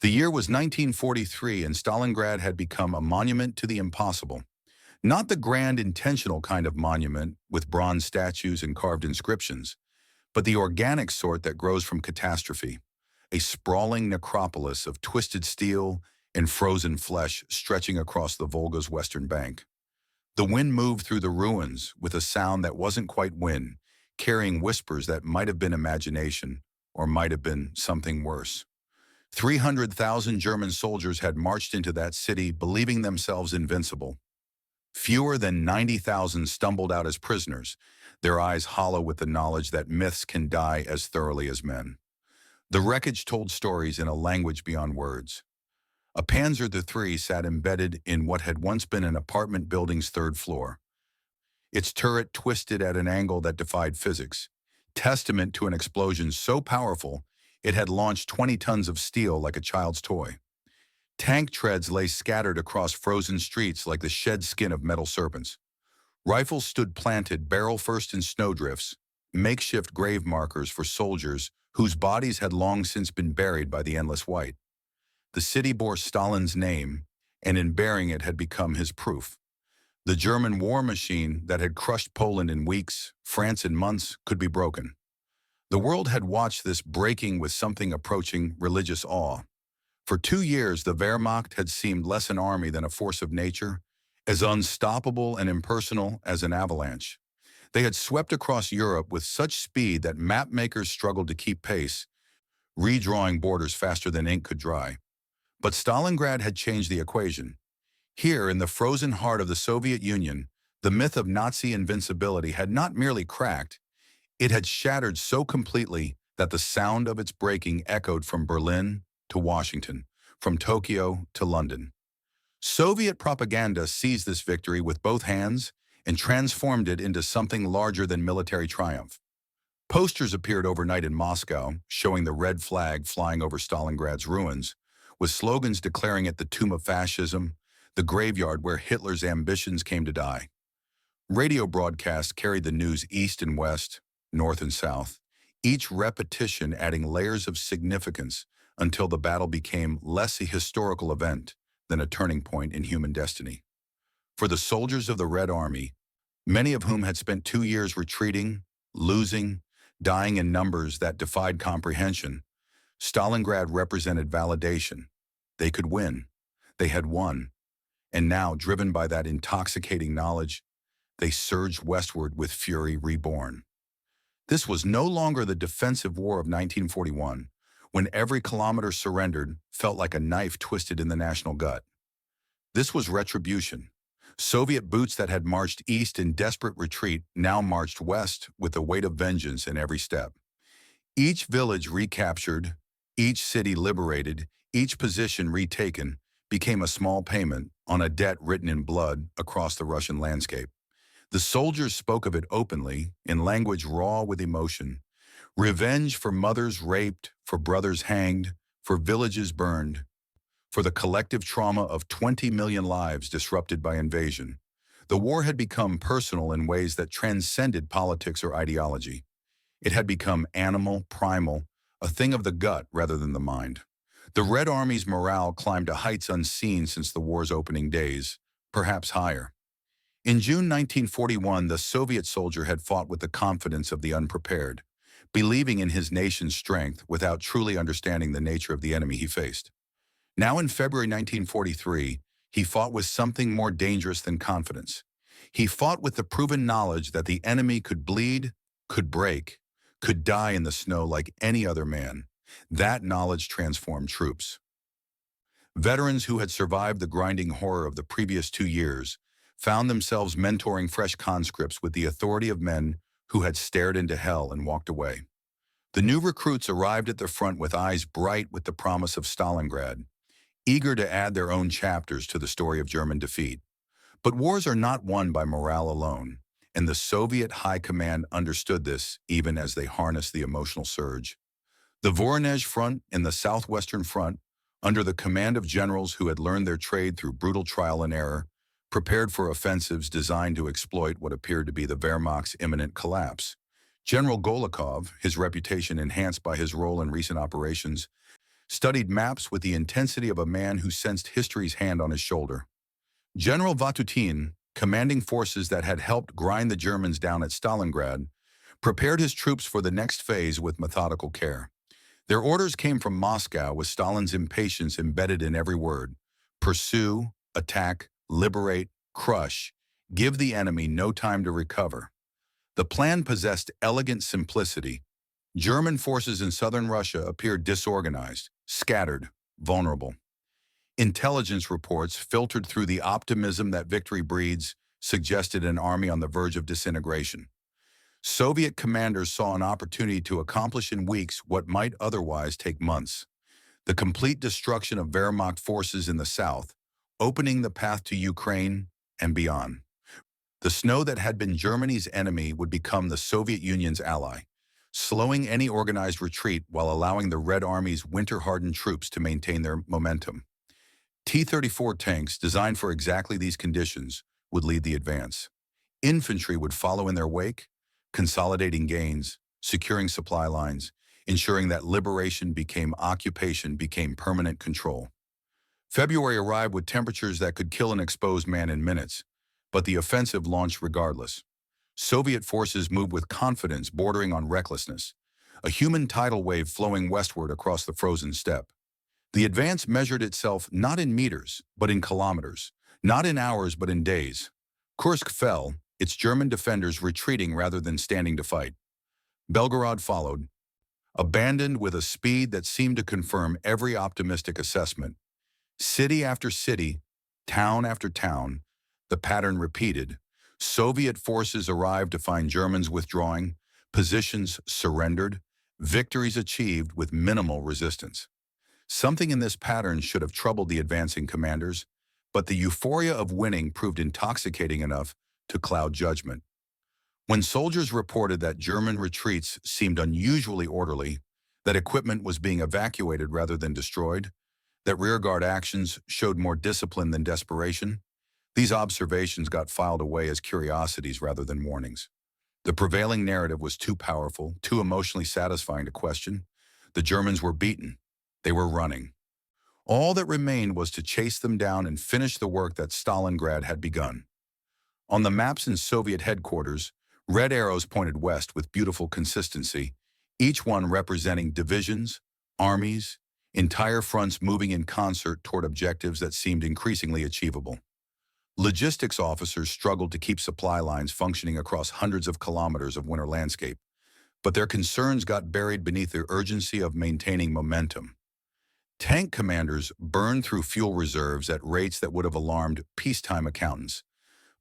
The year was 1943, and Stalingrad had become a monument to the impossible. Not the grand intentional kind of monument with bronze statues and carved inscriptions, but the organic sort that grows from catastrophe, a sprawling necropolis of twisted steel and frozen flesh stretching across the Volga's western bank. The wind moved through the ruins with a sound that wasn't quite wind, carrying whispers that might have been imagination or might have been something worse. 300,000 German soldiers had marched into that city believing themselves invincible. Fewer than 90,000 stumbled out as prisoners, their eyes hollow with the knowledge that myths can die as thoroughly as men. The wreckage told stories in a language beyond words. A Panzer III sat embedded in what had once been an apartment building's third floor. Its turret twisted at an angle that defied physics, testament to an explosion so powerful it had launched 20 tons of steel like a child's toy. Tank treads lay scattered across frozen streets like the shed skin of metal serpents. Rifles stood planted barrel first in snowdrifts, makeshift grave markers for soldiers whose bodies had long since been buried by the endless white. The city bore Stalin's name, and in bearing it had become his proof. The German war machine that had crushed Poland in weeks, France in months, could be broken. The world had watched this breaking with something approaching religious awe. For 2 years, the Wehrmacht had seemed less an army than a force of nature, as unstoppable and impersonal as an avalanche. They had swept across Europe with such speed that mapmakers struggled to keep pace, redrawing borders faster than ink could dry. But Stalingrad had changed the equation. Here, in the frozen heart of the Soviet Union, the myth of Nazi invincibility had not merely cracked, it had shattered so completely that the sound of its breaking echoed from Berlin to Washington, from Tokyo to London. Soviet propaganda seized this victory with both hands and transformed it into something larger than military triumph. Posters appeared overnight in Moscow, showing the red flag flying over Stalingrad's ruins, with slogans declaring it the tomb of fascism, the graveyard where Hitler's ambitions came to die. Radio broadcasts carried the news east and west, north and south, each repetition adding layers of significance until the battle became less a historical event than a turning point in human destiny. For the soldiers of the Red Army, many of whom had spent 2 years retreating, losing, dying in numbers that defied comprehension, Stalingrad represented validation. They could win. They had won. And now, driven by that intoxicating knowledge, they surged westward with fury reborn. This was no longer the defensive war of 1941, when every kilometer surrendered felt like a knife twisted in the national gut. This was retribution. Soviet boots that had marched east in desperate retreat now marched west with the weight of vengeance in every step. Each village recaptured, each city liberated, each position retaken became a small payment on a debt written in blood across the Russian landscape. The soldiers spoke of it openly, in language raw with emotion. Revenge for mothers raped, for brothers hanged, for villages burned, for the collective trauma of 20 million lives disrupted by invasion. The war had become personal in ways that transcended politics or ideology. It had become animal, primal, a thing of the gut rather than the mind. The Red Army's morale climbed to heights unseen since the war's opening days, perhaps higher. In June 1941, the Soviet soldier had fought with the confidence of the unprepared, believing in his nation's strength without truly understanding the nature of the enemy he faced. Now in February 1943, he fought with something more dangerous than confidence. He fought with the proven knowledge that the enemy could bleed, could break, could die in the snow like any other man. That knowledge transformed troops. Veterans who had survived the grinding horror of the previous 2 years found themselves mentoring fresh conscripts with the authority of men who had stared into hell and walked away. The new recruits arrived at the front with eyes bright with the promise of Stalingrad, eager to add their own chapters to the story of German defeat. But wars are not won by morale alone, and the Soviet High Command understood this even as they harnessed the emotional surge. The Voronezh Front and the Southwestern Front, under the command of generals who had learned their trade through brutal trial and error, prepared for offensives designed to exploit what appeared to be the Wehrmacht's imminent collapse. General Golikov, his reputation enhanced by his role in recent operations, studied maps with the intensity of a man who sensed history's hand on his shoulder. General Vatutin, commanding forces that had helped grind the Germans down at Stalingrad, prepared his troops for the next phase with methodical care. Their orders came from Moscow with Stalin's impatience embedded in every word. Pursue, attack, liberate, crush, give the enemy no time to recover. The plan possessed elegant simplicity. German forces in southern Russia appeared disorganized, scattered, vulnerable. Intelligence reports filtered through the optimism that victory breeds suggested an army on the verge of disintegration. Soviet commanders saw an opportunity to accomplish in weeks what might otherwise take months. The complete destruction of Wehrmacht forces in the south, opening the path to Ukraine and beyond. The snow that had been Germany's enemy would become the Soviet Union's ally, slowing any organized retreat while allowing the Red Army's winter-hardened troops to maintain their momentum. T-34 tanks, designed for exactly these conditions, would lead the advance. Infantry would follow in their wake, consolidating gains, securing supply lines, ensuring that liberation became occupation, became permanent control. February arrived with temperatures that could kill an exposed man in minutes, but the offensive launched regardless. Soviet forces moved with confidence bordering on recklessness, a human tidal wave flowing westward across the frozen steppe. The advance measured itself not in meters, but in kilometers, not in hours, but in days. Kursk fell, its German defenders retreating rather than standing to fight. Belgorod followed, abandoned with a speed that seemed to confirm every optimistic assessment. City after city, town after town, the pattern repeated. Soviet forces arrived to find Germans withdrawing, positions surrendered, victories achieved with minimal resistance. Something in this pattern should have troubled the advancing commanders, but the euphoria of winning proved intoxicating enough to cloud judgment. When soldiers reported that German retreats seemed unusually orderly, that equipment was being evacuated rather than destroyed, that rearguard actions showed more discipline than desperation, these observations got filed away as curiosities rather than warnings. The prevailing narrative was too powerful, too emotionally satisfying to question. The Germans were beaten. They were running. All that remained was to chase them down and finish the work that Stalingrad had begun. On the maps in Soviet headquarters, red arrows pointed west with beautiful consistency, each one representing divisions, armies, entire fronts moving in concert toward objectives that seemed increasingly achievable. Logistics officers struggled to keep supply lines functioning across hundreds of kilometers of winter landscape, but their concerns got buried beneath the urgency of maintaining momentum. Tank commanders burned through fuel reserves at rates that would have alarmed peacetime accountants.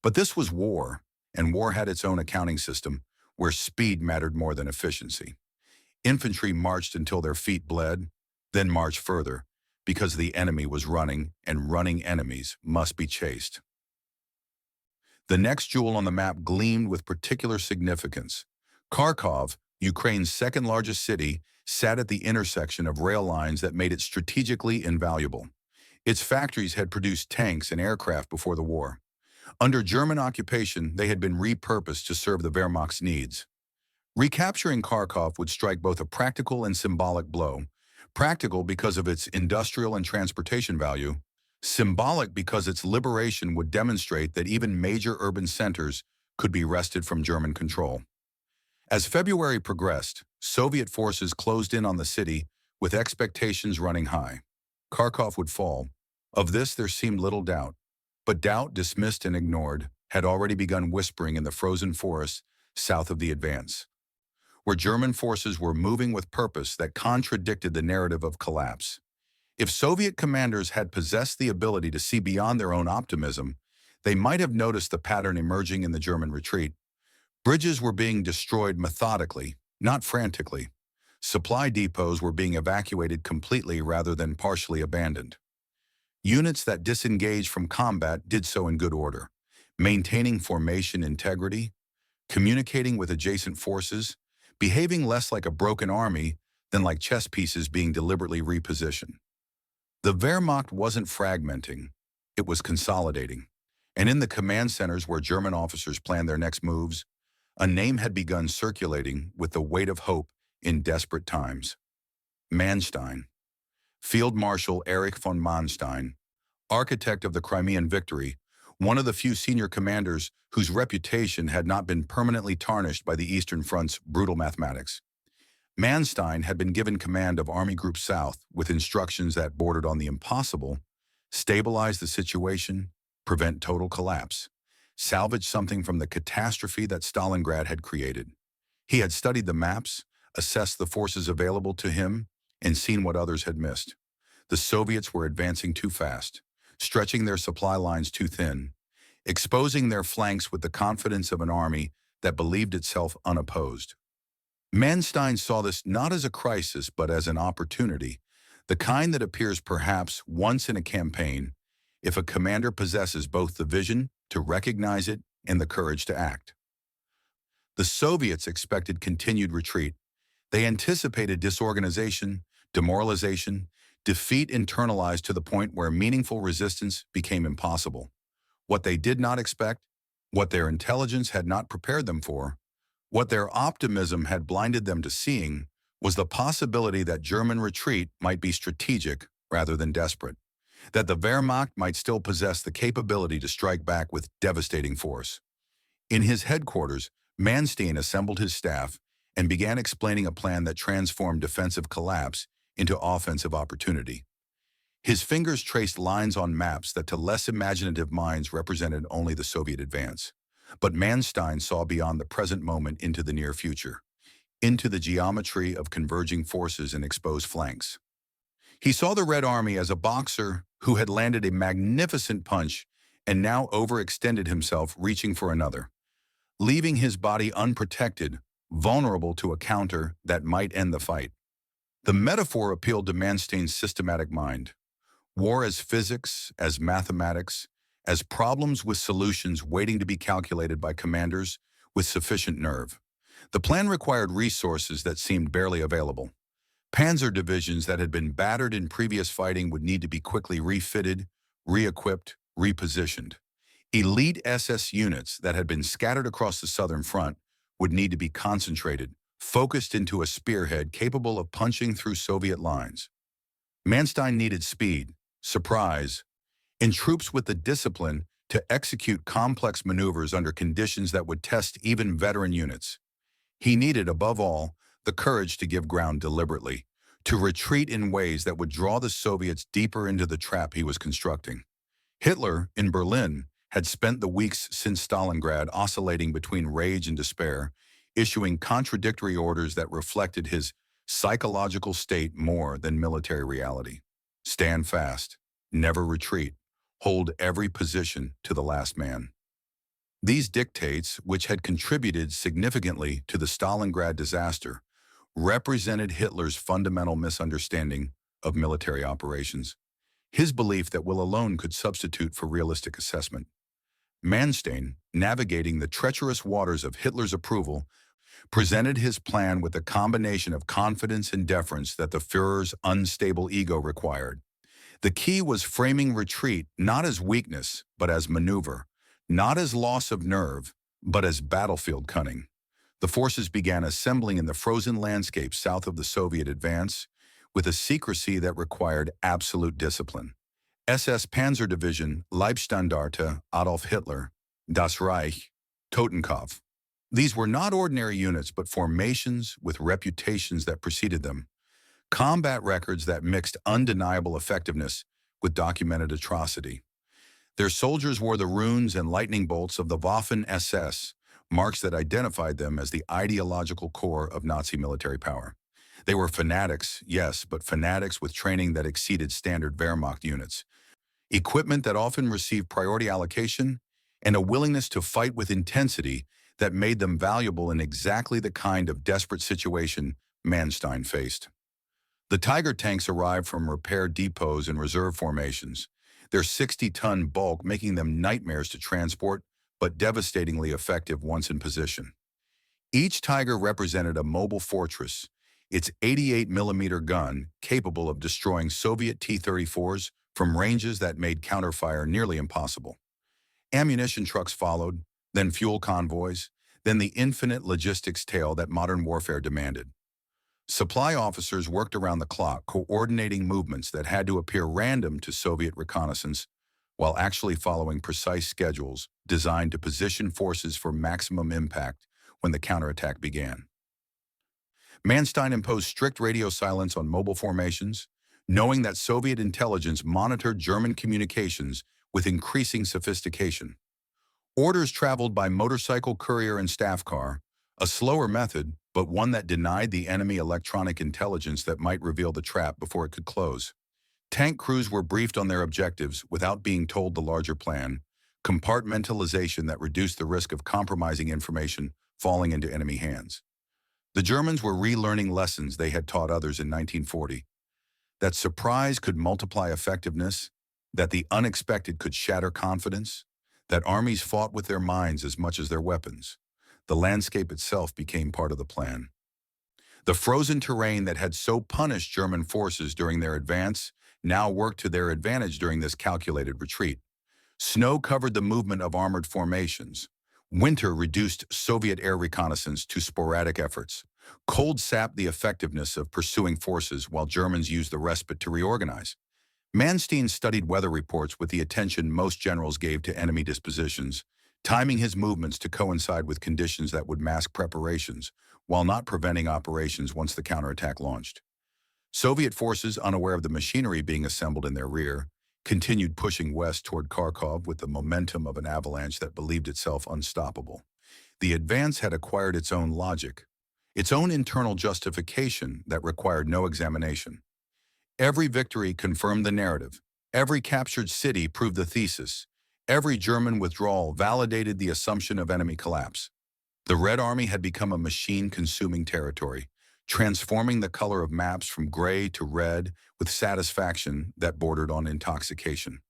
But this was war, and war had its own accounting system, where speed mattered more than efficiency. Infantry marched until their feet bled, then marched further, because the enemy was running, and running enemies must be chased. The next jewel on the map gleamed with particular significance. Kharkov, Ukraine's second-largest city, sat at the intersection of rail lines that made it strategically invaluable. Its factories had produced tanks and aircraft before the war. Under German occupation, they had been repurposed to serve the Wehrmacht's needs. Recapturing Kharkov would strike both a practical and symbolic blow. Practical because of its industrial and transportation value, symbolic because its liberation would demonstrate that even major urban centers could be wrested from German control. As February progressed, Soviet forces closed in on the city with expectations running high. Kharkov would fall. Of this there seemed little doubt. But doubt, dismissed and ignored, had already begun whispering in the frozen forests south of the advance, where German forces were moving with purpose that contradicted the narrative of collapse. If Soviet commanders had possessed the ability to see beyond their own optimism, they might have noticed the pattern emerging in the German retreat. Bridges were being destroyed methodically, not frantically. Supply depots were being evacuated completely rather than partially abandoned. Units that disengaged from combat did so in good order, maintaining formation integrity, communicating with adjacent forces, behaving less like a broken army than like chess pieces being deliberately repositioned. The Wehrmacht wasn't fragmenting, it was consolidating. And in the command centers where German officers planned their next moves, a name had begun circulating with the weight of hope in desperate times. Manstein. Field Marshal Erich von Manstein, architect of the Crimean victory, one of the few senior commanders whose reputation had not been permanently tarnished by the Eastern Front's brutal mathematics. Manstein had been given command of Army Group South with instructions that bordered on the impossible: stabilize the situation, prevent total collapse, salvage something from the catastrophe that Stalingrad had created. He had studied the maps, assessed the forces available to him, and seen what others had missed. The Soviets were advancing too fast, stretching their supply lines too thin, exposing their flanks with the confidence of an army that believed itself unopposed. Manstein saw this not as a crisis but as an opportunity, the kind that appears perhaps once in a campaign if a commander possesses both the vision to recognize it and the courage to act. The Soviets expected continued retreat. They anticipated disorganization, demoralization, defeat internalized to the point where meaningful resistance became impossible. What they did not expect, what their intelligence had not prepared them for, what their optimism had blinded them to seeing, was the possibility that German retreat might be strategic rather than desperate, that the Wehrmacht might still possess the capability to strike back with devastating force. In his headquarters, Manstein assembled his staff and began explaining a plan that transformed defensive collapse into offensive opportunity. His fingers traced lines on maps that to less imaginative minds represented only the Soviet advance. But Manstein saw beyond the present moment into the near future, into the geometry of converging forces and exposed flanks. He saw the Red Army as a boxer who had landed a magnificent punch and now overextended himself reaching for another, leaving his body unprotected, vulnerable to a counter that might end the fight. The metaphor appealed to Manstein's systematic mind. War as physics, as mathematics, as problems with solutions waiting to be calculated by commanders with sufficient nerve. The plan required resources that seemed barely available. Panzer divisions that had been battered in previous fighting would need to be quickly refitted, re-equipped, repositioned. Elite SS units that had been scattered across the southern front would need to be concentrated, focused into a spearhead capable of punching through Soviet lines. Manstein needed speed, surprise, and troops with the discipline to execute complex maneuvers under conditions that would test even veteran units. He needed, above all, the courage to give ground deliberately, to retreat in ways that would draw the Soviets deeper into the trap he was constructing. Hitler, in Berlin, had spent the weeks since Stalingrad oscillating between rage and despair, issuing contradictory orders that reflected his psychological state more than military reality. Stand fast, never retreat, hold every position to the last man. These dictates, which had contributed significantly to the Stalingrad disaster, represented Hitler's fundamental misunderstanding of military operations, his belief that will alone could substitute for realistic assessment. Manstein, navigating the treacherous waters of Hitler's approval, presented his plan with a combination of confidence and deference that the Führer's unstable ego required. The key was framing retreat not as weakness, but as maneuver, not as loss of nerve, but as battlefield cunning. The forces began assembling in the frozen landscape south of the Soviet advance with a secrecy that required absolute discipline. SS Panzer Division, Leibstandarte Adolf Hitler, Das Reich, Totenkopf. These were not ordinary units, but formations with reputations that preceded them, combat records that mixed undeniable effectiveness with documented atrocity. Their soldiers wore the runes and lightning bolts of the Waffen-SS, marks that identified them as the ideological core of Nazi military power. They were fanatics, yes, but fanatics with training that exceeded standard Wehrmacht units, equipment that often received priority allocation, and a willingness to fight with intensity that made them valuable in exactly the kind of desperate situation Manstein faced. The Tiger tanks arrived from repair depots and reserve formations, their 60-ton bulk making them nightmares to transport, but devastatingly effective once in position. Each Tiger represented a mobile fortress, its 88-millimeter gun capable of destroying Soviet T-34s from ranges that made counterfire nearly impossible. Ammunition trucks followed, then fuel convoys, then the infinite logistics tail that modern warfare demanded. Supply officers worked around the clock, coordinating movements that had to appear random to Soviet reconnaissance, while actually following precise schedules designed to position forces for maximum impact when the counterattack began. Manstein imposed strict radio silence on mobile formations, knowing that Soviet intelligence monitored German communications with increasing sophistication. Orders traveled by motorcycle courier and staff car, a slower method, but one that denied the enemy electronic intelligence that might reveal the trap before it could close. Tank crews were briefed on their objectives without being told the larger plan, compartmentalization that reduced the risk of compromising information falling into enemy hands. The Germans were relearning lessons they had taught others in 1940. That surprise could multiply effectiveness, that the unexpected could shatter confidence, that armies fought with their minds as much as their weapons. The landscape itself became part of the plan. The frozen terrain that had so punished German forces during their advance now worked to their advantage during this calculated retreat. Snow covered the movement of armored formations. Winter reduced Soviet air reconnaissance to sporadic efforts. Cold sapped the effectiveness of pursuing forces while Germans used the respite to reorganize. Manstein studied weather reports with the attention most generals gave to enemy dispositions, timing his movements to coincide with conditions that would mask preparations, while not preventing operations once the counterattack launched. Soviet forces, unaware of the machinery being assembled in their rear, continued pushing west toward Kharkov with the momentum of an avalanche that believed itself unstoppable. The advance had acquired its own logic, its own internal justification that required no examination. Every victory confirmed the narrative. Every captured city proved the thesis. Every German withdrawal validated the assumption of enemy collapse. The Red Army had become a machine-consuming territory, transforming the color of maps from gray to red with satisfaction that bordered on intoxication.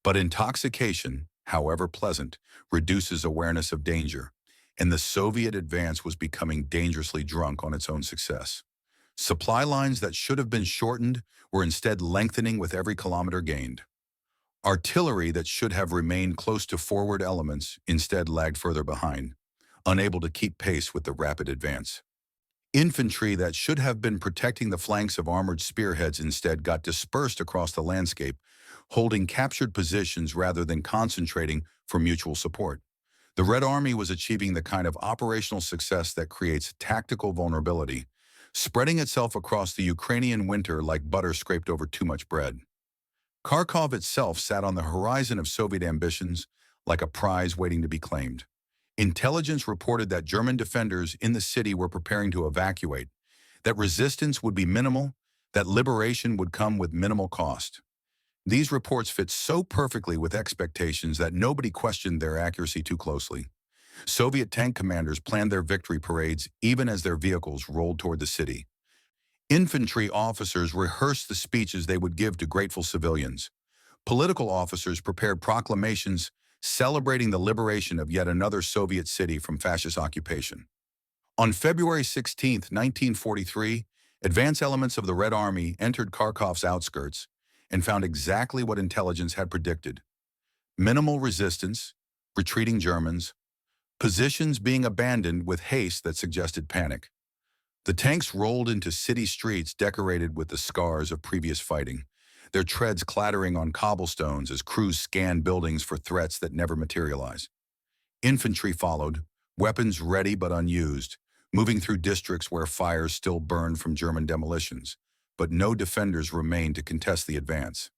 But intoxication, however pleasant, reduces awareness of danger, and the Soviet advance was becoming dangerously drunk on its own success. Supply lines that should have been shortened were instead lengthening with every kilometer gained. Artillery that should have remained close to forward elements instead lagged further behind, unable to keep pace with the rapid advance. Infantry that should have been protecting the flanks of armored spearheads instead got dispersed across the landscape, holding captured positions rather than concentrating for mutual support. The Red Army was achieving the kind of operational success that creates tactical vulnerability, spreading itself across the Ukrainian winter like butter scraped over too much bread. Kharkov itself sat on the horizon of Soviet ambitions like a prize waiting to be claimed. Intelligence reported that German defenders in the city were preparing to evacuate, that resistance would be minimal, that liberation would come with minimal cost. These reports fit so perfectly with expectations that nobody questioned their accuracy too closely. Soviet tank commanders planned their victory parades even as their vehicles rolled toward the city. Infantry officers rehearsed the speeches they would give to grateful civilians. Political officers prepared proclamations celebrating the liberation of yet another Soviet city from fascist occupation. On February 16, 1943, advance elements of the Red Army entered Kharkov's outskirts and found exactly what intelligence had predicted: minimal resistance, retreating Germans, positions being abandoned with haste that suggested panic. The tanks rolled into city streets decorated with the scars of previous fighting, their treads clattering on cobblestones as crews scanned buildings for threats that never materialize. Infantry followed, weapons ready but unused, moving through districts where fires still burned from German demolitions, but no defenders remained to contest the advance.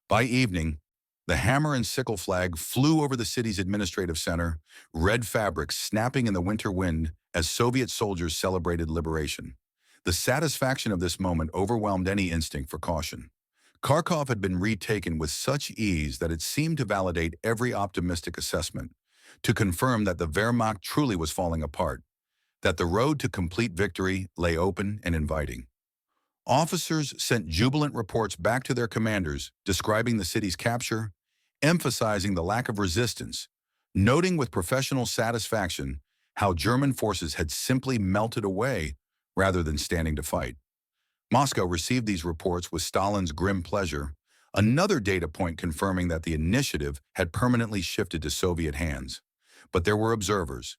By evening, the hammer and sickle flag flew over the city's administrative center, red fabric snapping in the winter wind as Soviet soldiers celebrated liberation. The satisfaction of this moment overwhelmed any instinct for caution. Kharkov had been retaken with such ease that it seemed to validate every optimistic assessment, to confirm that the Wehrmacht truly was falling apart, that the road to complete victory lay open and inviting. Officers sent jubilant reports back to their commanders, describing the city's capture, emphasizing the lack of resistance, noting with professional satisfaction how German forces had simply melted away rather than standing to fight. Moscow received these reports with Stalin's grim pleasure, another data point confirming that the initiative had permanently shifted to Soviet hands. But there were observers.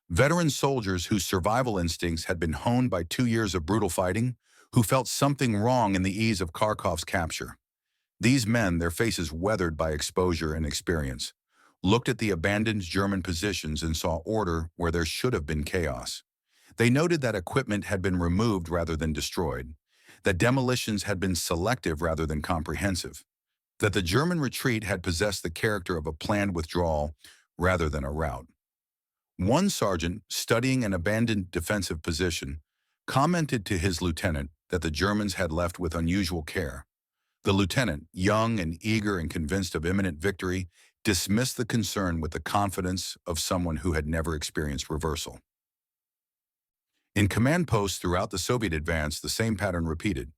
Veteran soldiers whose survival instincts had been honed by 2 years of brutal fighting, who felt something wrong in the ease of Kharkov's capture. These men, their faces weathered by exposure and experience, looked at the abandoned German positions and saw order where there should have been chaos. They noted that equipment had been removed rather than destroyed, that demolitions had been selective rather than comprehensive, that the German retreat had possessed the character of a planned withdrawal rather than a rout. One sergeant, studying an abandoned defensive position, commented to his lieutenant that the Germans had left with unusual care. The lieutenant, young and eager and convinced of imminent victory, dismissed the concern with the confidence of someone who had never experienced reversal. In command posts throughout the Soviet advance, the same pattern repeated.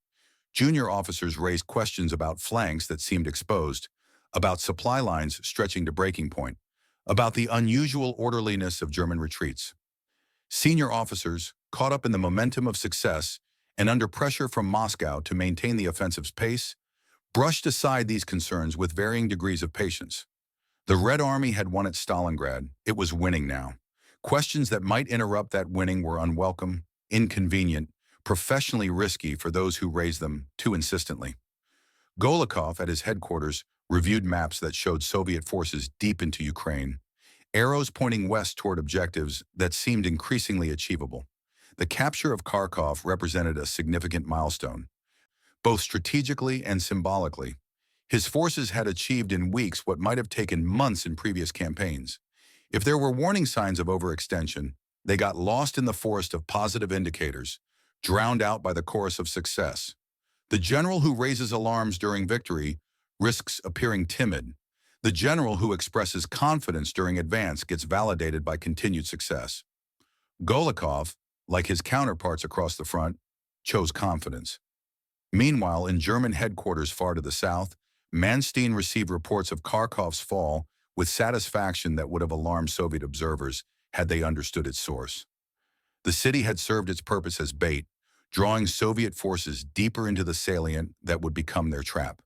Junior officers raised questions about flanks that seemed exposed, about supply lines stretching to breaking point, about the unusual orderliness of German retreats. Senior officers, caught up in the momentum of success and under pressure from Moscow to maintain the offensive's pace, brushed aside these concerns with varying degrees of patience. The Red Army had won at Stalingrad. It was winning now. Questions that might interrupt that winning were unwelcome, inconvenient, professionally risky for those who raised them too insistently. Golikov, at his headquarters, reviewed maps that showed Soviet forces deep into Ukraine, arrows pointing west toward objectives that seemed increasingly achievable. The capture of Kharkov represented a significant milestone, both strategically and symbolically. His forces had achieved in weeks what might have taken months in previous campaigns. If there were warning signs of overextension, they got lost in the forest of positive indicators, drowned out by the chorus of success. The general who raises alarms during victory risks appearing timid. The general who expresses confidence during advance gets validated by continued success. Golikov, like his counterparts across the front, chose confidence. Meanwhile, in German headquarters far to the south, Manstein received reports of Kharkov's fall with satisfaction that would have alarmed Soviet observers had they understood its source. The city had served its purpose as bait, drawing Soviet forces deeper into the salient that would become their trap.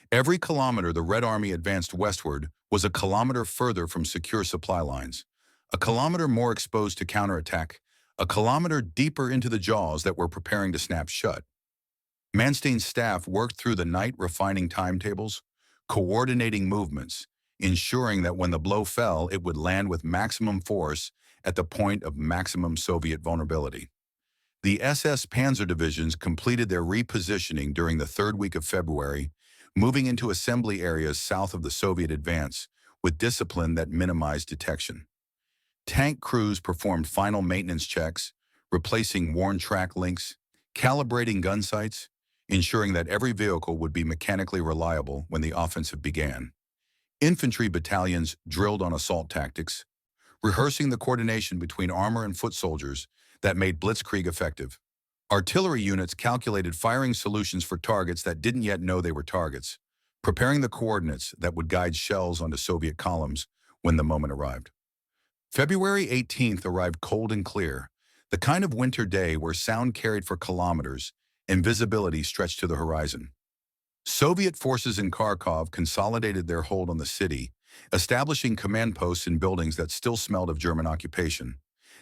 Every kilometer the Red Army advanced westward was a kilometer further from secure supply lines, a kilometer more exposed to counterattack, a kilometer deeper into the jaws that were preparing to snap shut. Manstein's staff worked through the night refining timetables, coordinating movements, ensuring that when the blow fell, it would land with maximum force at the point of maximum Soviet vulnerability. The SS Panzer divisions completed their repositioning during the third week of February, moving into assembly areas south of the Soviet advance with discipline that minimized detection. Tank crews performed final maintenance checks, replacing worn track links, calibrating gun sights, ensuring that every vehicle would be mechanically reliable when the offensive began. Infantry battalions drilled on assault tactics, rehearsing the coordination between armor and foot soldiers that made blitzkrieg effective. Artillery units calculated firing solutions for targets that didn't yet know they were targets, preparing the coordinates that would guide shells onto Soviet columns when the moment arrived. February 18th arrived cold and clear, the kind of winter day where sound carried for kilometers and visibility stretched to the horizon. Soviet forces in Kharkov consolidated their hold on the city, establishing command posts in buildings that still smelled of German occupation,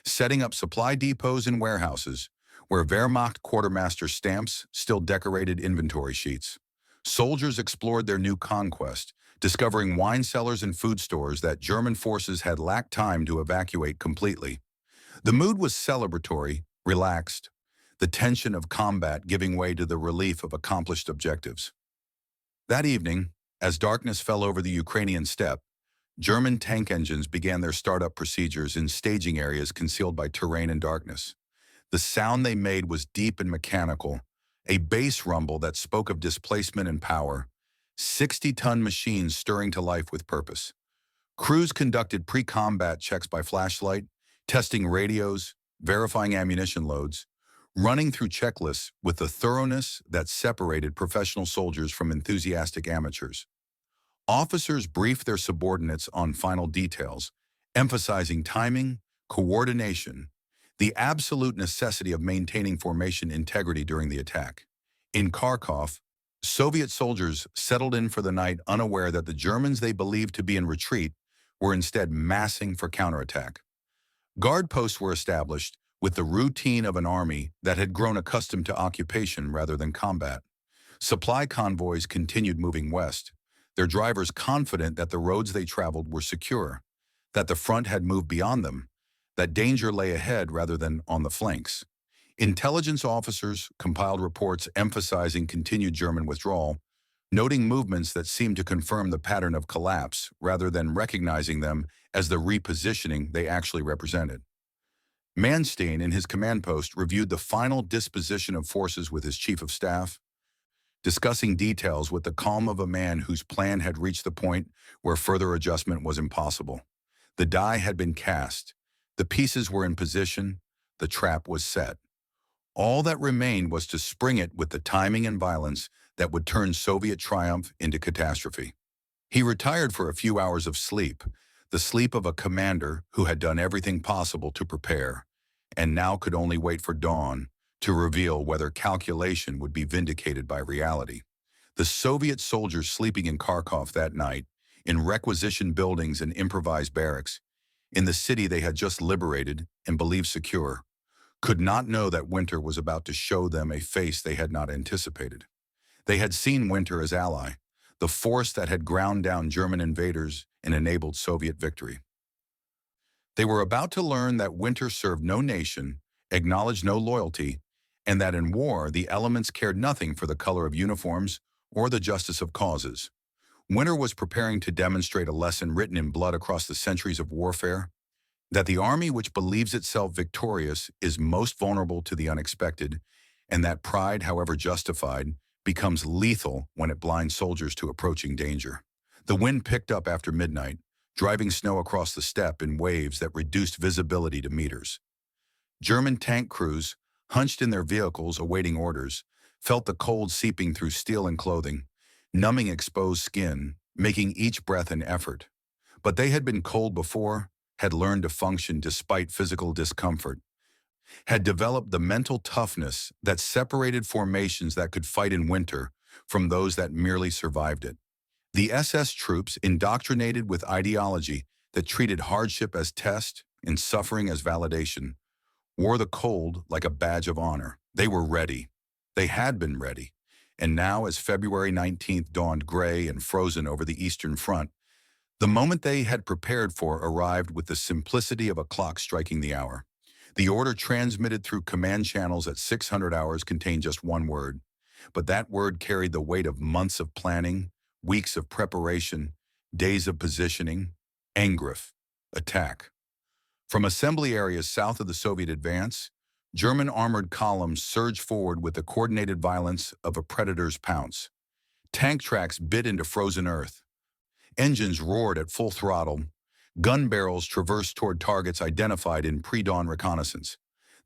setting up supply depots and warehouses, where Wehrmacht quartermaster stamps still decorated inventory sheets. Soldiers explored their new conquest, discovering wine cellars and food stores that German forces had lacked time to evacuate completely. The mood was celebratory, relaxed, the tension of combat giving way to the relief of accomplished objectives. That evening, as darkness fell over the Ukrainian steppe, German tank engines began their startup procedures in staging areas concealed by terrain and darkness. The sound they made was deep and mechanical, a bass rumble that spoke of displacement and power, 60-ton machines stirring to life with purpose. Crews conducted pre-combat checks by flashlight, testing radios, verifying ammunition loads, running through checklists with the thoroughness that separated professional soldiers from enthusiastic amateurs. Officers briefed their subordinates on final details, emphasizing timing, coordination, the absolute necessity of maintaining formation integrity during the attack. In Kharkov, Soviet soldiers settled in for the night unaware that the Germans they believed to be in retreat were instead massing for counterattack. Guard posts were established with the routine of an army that had grown accustomed to occupation rather than combat. Supply convoys continued moving west, their drivers confident that the roads they traveled were secure, that the front had moved beyond them, that danger lay ahead rather than on the flanks. Intelligence officers compiled reports emphasizing continued German withdrawal, noting movements that seemed to confirm the pattern of collapse rather than recognizing them as the repositioning they actually represented. Manstein, in his command post, reviewed the final disposition of forces with his chief of staff, discussing details with the calm of a man whose plan had reached the point where further adjustment was impossible. The die had been cast, the pieces were in position, the trap was set. All that remained was to spring it with the timing and violence that would turn Soviet triumph into catastrophe. He retired for a few hours of sleep, the sleep of a commander who had done everything possible to prepare, and now could only wait for dawn to reveal whether calculation would be vindicated by reality. The Soviet soldiers sleeping in Kharkov that night, in requisitioned buildings and improvised barracks, in the city they had just liberated and believed secure, could not know that winter was about to show them a face they had not anticipated. They had seen winter as ally, the force that had ground down German invaders and enabled Soviet victory. They were about to learn that winter served no nation, acknowledged no loyalty, and that in war the elements cared nothing for the color of uniforms or the justice of causes. Winter was preparing to demonstrate a lesson written in blood across the centuries of warfare, that the army which believes itself victorious is most vulnerable to the unexpected, and that pride, however justified, becomes lethal when it blinds soldiers to approaching danger. The wind picked up after midnight, driving snow across the steppe in waves that reduced visibility to meters. German tank crews, hunched in their vehicles awaiting orders, felt the cold seeping through steel and clothing, numbing exposed skin, making each breath an effort. But they had been cold before, had learned to function despite physical discomfort, had developed the mental toughness that separated formations that could fight in winter from those that merely survived it. The SS troops, indoctrinated with ideology that treated hardship as test and suffering as validation, wore the cold like a badge of honor. They were ready. They had been ready. And now, as February 19th dawned gray and frozen over the Eastern Front, the moment they had prepared for arrived with the simplicity of a clock striking the hour. The order transmitted through command channels at 600 hours contained just one word, but that word carried the weight of months of planning, weeks of preparation, days of positioning: Angriff, attack. From assembly areas south of the Soviet advance, German armored columns surged forward with the coordinated violence of a predator's pounce. Tank tracks bit into frozen earth. Engines roared at full throttle. Gun barrels traversed toward targets identified in pre-dawn reconnaissance.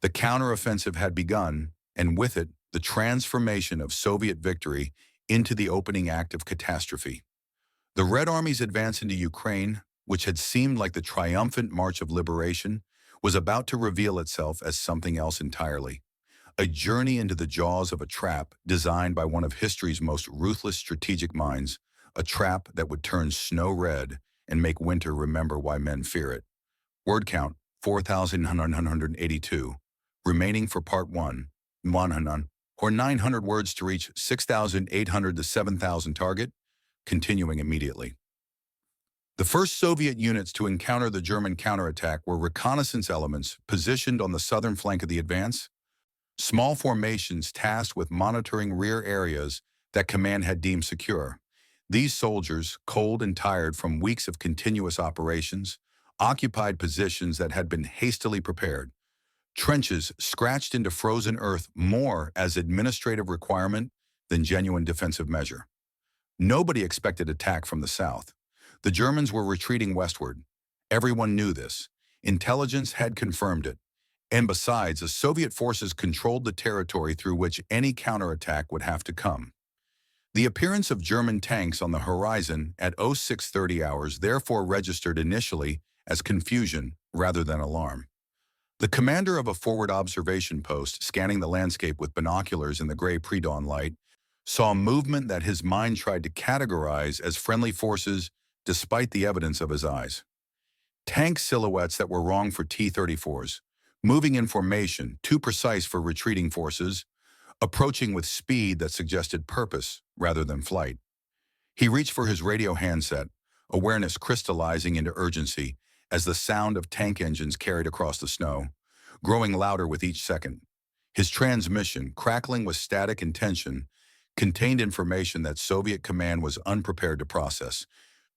The counteroffensive had begun, and with it, the transformation of Soviet victory into the opening act of catastrophe. The Red Army's advance into Ukraine, which had seemed like the triumphant march of liberation, was about to reveal itself as something else entirely. A journey into the jaws of a trap designed by one of history's most ruthless strategic minds, a trap that would turn snow red and make winter remember why men fear it. Word count, 4,982. Remaining for part 1, 100, or 900 words to reach 6,800 to 7,000 target, continuing immediately. The first Soviet units to encounter the German counterattack were reconnaissance elements positioned on the southern flank of the advance, small formations tasked with monitoring rear areas that command had deemed secure. These soldiers, cold and tired from weeks of continuous operations, occupied positions that had been hastily prepared, trenches scratched into frozen earth more as administrative requirement than genuine defensive measure. Nobody expected attack from the south. The Germans were retreating westward. Everyone knew this. Intelligence had confirmed it. And besides, the Soviet forces controlled the territory through which any counterattack would have to come. The appearance of German tanks on the horizon at 0630 hours therefore registered initially as confusion rather than alarm. The commander of a forward observation post, scanning the landscape with binoculars in the gray pre-dawn light, saw movement that his mind tried to categorize as friendly forces despite the evidence of his eyes. Tank silhouettes that were wrong for T-34s, moving in formation, too precise for retreating forces, approaching with speed that suggested purpose rather than flight. He reached for his radio handset, awareness crystallizing into urgency as the sound of tank engines carried across the snow, growing louder with each second. His transmission, crackling with static and tension, contained information that Soviet command was unprepared to process.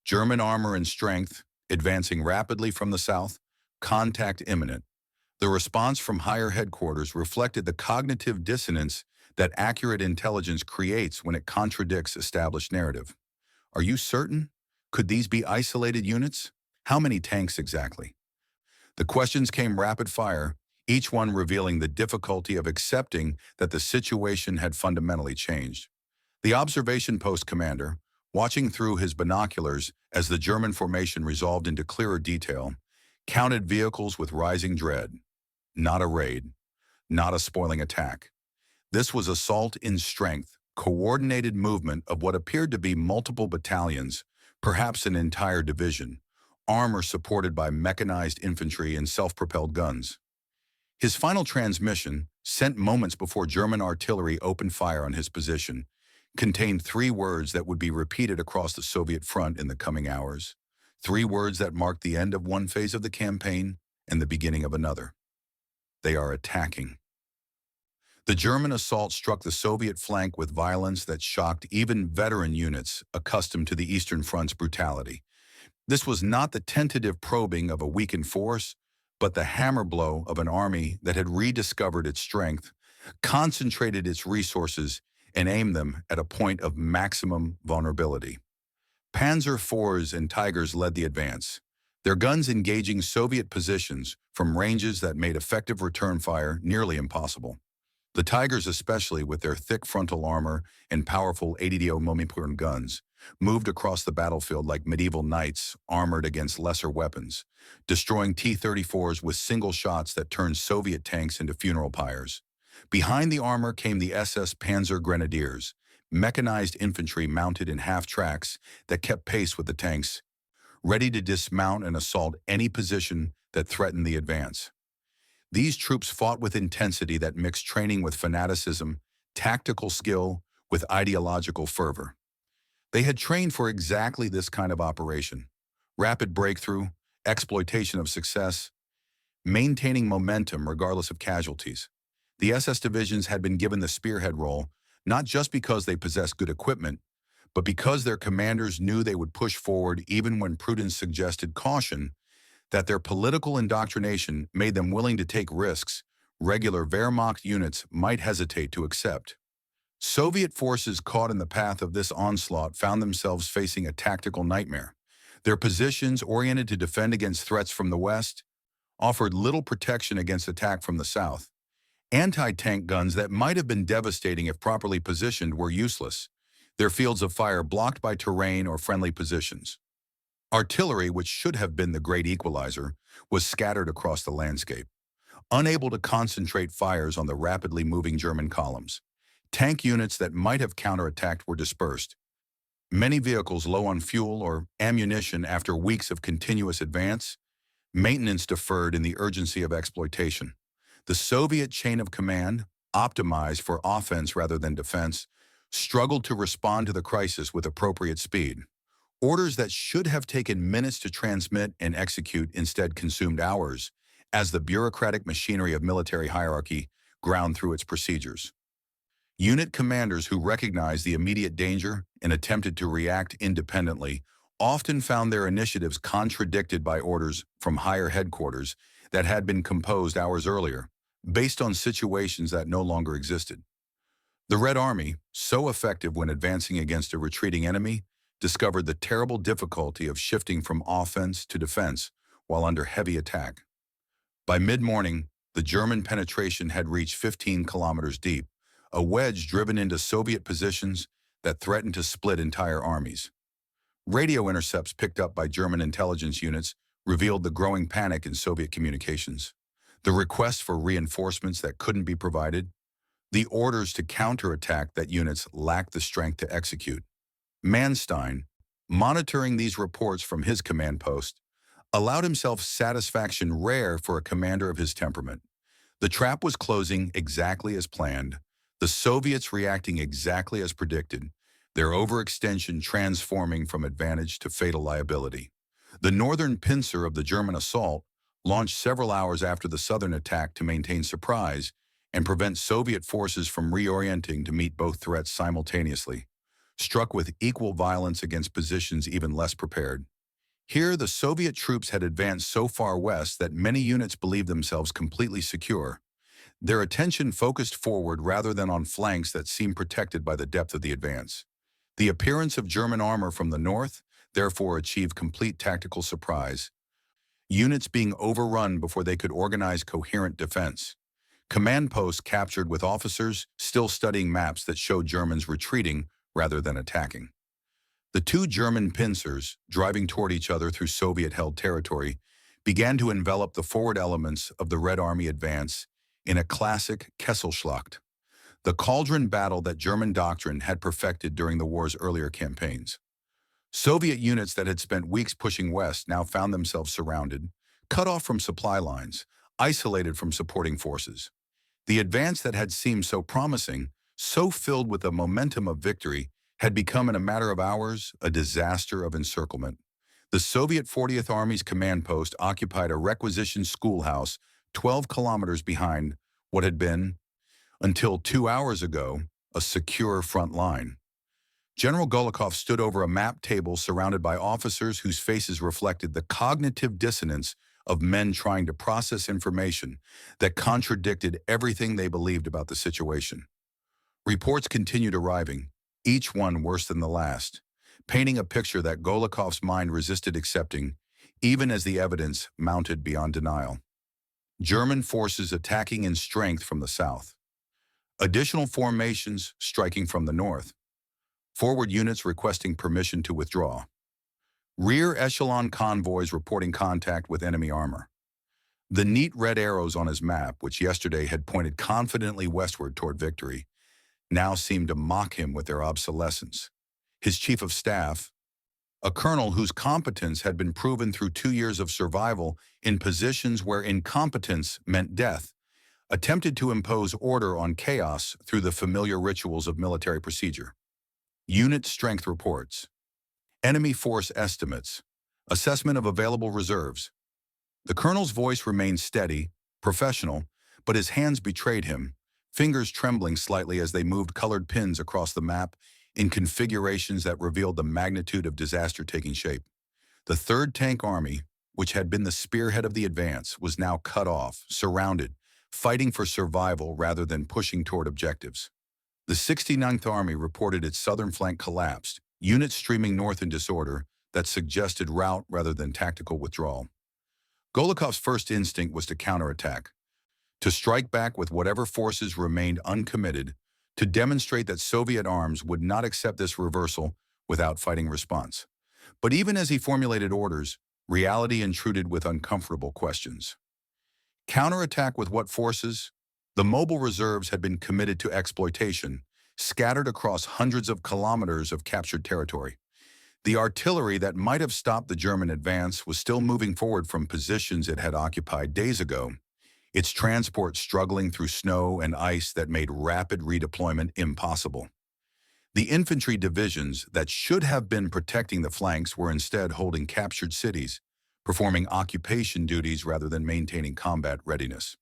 German armor and strength, advancing rapidly from the south, contact imminent. The response from higher headquarters reflected the cognitive dissonance that accurate intelligence creates when it contradicts established narrative. Are you certain? Could these be isolated units? How many tanks exactly? The questions came rapid fire, each one revealing the difficulty of accepting that the situation had fundamentally changed. The observation post commander, watching through his binoculars as the German formation resolved into clearer detail, counted vehicles with rising dread. Not a raid, not a spoiling attack. This was assault in strength, coordinated movement of what appeared to be multiple battalions, perhaps an entire division, armor supported by mechanized infantry and self-propelled guns. His final transmission, sent moments before German artillery opened fire on his position, contained 3 words that would be repeated across the Soviet front in the coming hours. 3 words that marked the end of one phase of the campaign and the beginning of another. They are attacking. The German assault struck the Soviet flank with violence that shocked even veteran units accustomed to the Eastern Front's brutality. This was not the tentative probing of a weakened force, but the hammer blow of an army that had rediscovered its strength, concentrated its resources, and aimed them at a point of maximum vulnerability. Panzer IVs and Tigers led the advance, their guns engaging Soviet positions from ranges that made effective return fire nearly impossible. The Tigers, especially with their thick frontal armor and powerful 80 mm guns, moved across the battlefield like medieval knights armored against lesser weapons, destroying T-34s with single shots that turned Soviet tanks into funeral pyres. Behind the armor came the SS Panzer Grenadiers, mechanized infantry mounted in half-tracks that kept pace with the tanks, ready to dismount and assault any position that threatened the advance. These troops fought with intensity that mixed training with fanaticism, tactical skill with ideological fervor. They had trained for exactly this kind of operation: rapid breakthrough, exploitation of success, maintaining momentum regardless of casualties. The SS divisions had been given the spearhead role, not just because they possessed good equipment, but because their commanders knew they would push forward even when prudence suggested caution, that their political indoctrination made them willing to take risks regular Wehrmacht units might hesitate to accept. Soviet forces caught in the path of this onslaught found themselves facing a tactical nightmare. Their positions, oriented to defend against threats from the west, offered little protection against attack from the south. Anti-tank guns that might have been devastating if properly positioned were useless, their fields of fire blocked by terrain or friendly positions. Artillery, which should have been the great equalizer, was scattered across the landscape, unable to concentrate fires on the rapidly moving German columns. Tank units that might have counterattacked were dispersed. Many vehicles low on fuel or ammunition after weeks of continuous advance, maintenance deferred in the urgency of exploitation. The Soviet chain of command, optimized for offense rather than defense, struggled to respond to the crisis with appropriate speed. Orders that should have taken minutes to transmit and execute instead consumed hours, as the bureaucratic machinery of military hierarchy ground through its procedures. Unit commanders who recognized the immediate danger and attempted to react independently often found their initiatives contradicted by orders from higher headquarters that had been composed hours earlier, based on situations that no longer existed. The Red Army, so effective when advancing against a retreating enemy, discovered the terrible difficulty of shifting from offense to defense while under heavy attack. By mid-morning, the German penetration had reached 15 kilometers deep, a wedge driven into Soviet positions that threatened to split entire armies. Radio intercepts picked up by German intelligence units revealed the growing panic in Soviet communications, the requests for reinforcements that couldn't be provided, the orders to counterattack that units lacked the strength to execute. Manstein, monitoring these reports from his command post, allowed himself satisfaction rare for a commander of his temperament. The trap was closing exactly as planned, the Soviets reacting exactly as predicted, their overextension transforming from advantage to fatal liability. The northern pincer of the German assault launched several hours after the southern attack to maintain surprise and prevent Soviet forces from reorienting to meet both threats simultaneously, struck with equal violence against positions even less prepared. Here, the Soviet troops had advanced so far west that many units believed themselves completely secure, their attention focused forward rather than on flanks that seemed protected by the depth of the advance. The appearance of German armor from the north therefore achieved complete tactical surprise, units being overrun before they could organize coherent defense. Command posts captured with officers still studying maps that showed Germans retreating rather than attacking. The two German pincers, driving toward each other through Soviet-held territory, began to envelop the forward elements of the Red Army advance in a classic Kesselschlacht, the cauldron battle that German doctrine had perfected during the war's earlier campaigns. Soviet units that had spent weeks pushing west now found themselves surrounded, cut off from supply lines, isolated from supporting forces. The advance that had seemed so promising, so filled with the momentum of victory, had become in a matter of hours a disaster of encirclement. The Soviet 40th Army's command post occupied a requisitioned schoolhouse 12 kilometers behind what had been, until 2 hours ago, a secure front line. General Golikov stood over a map table surrounded by officers whose faces reflected the cognitive dissonance of men trying to process information that contradicted everything they believed about the situation. Reports continued arriving, each one worse than the last, painting a picture that Golikov's mind resisted accepting, even as the evidence mounted beyond denial. German forces attacking in strength from the south. Additional formations striking from the north. Forward units requesting permission to withdraw. Rear echelon convoys reporting contact with enemy armor. The neat red arrows on his map, which yesterday had pointed confidently westward toward victory, now seemed to mock him with their obsolescence. His chief of staff, a colonel whose competence had been proven through 2 years of survival in positions where incompetence meant death, attempted to impose order on chaos through the familiar rituals of military procedure. Unit strength reports. Enemy force estimates. Assessment of available reserves. The colonel's voice remained steady, professional, but his hands betrayed him, fingers trembling slightly as they moved colored pins across the map in configurations that revealed the magnitude of disaster taking shape. The 3rd Tank Army, which had been the spearhead of the advance, was now cut off, surrounded, fighting for survival rather than pushing toward objectives. The 69th Army reported its southern flank collapsed, units streaming north in disorder that suggested rout rather than tactical withdrawal. Golikov's first instinct was to counterattack, to strike back with whatever forces remained uncommitted, to demonstrate that Soviet arms would not accept this reversal without fighting response. But even as he formulated orders, reality intruded with uncomfortable questions. Counterattack with what forces? The mobile reserves had been committed to exploitation, scattered across hundreds of kilometers of captured territory. The artillery that might have stopped the German advance was still moving forward from positions it had occupied days ago, its transport struggling through snow and ice that made rapid redeployment impossible. The infantry divisions that should have been protecting the flanks were instead holding captured cities, performing occupation duties rather than maintaining combat readiness.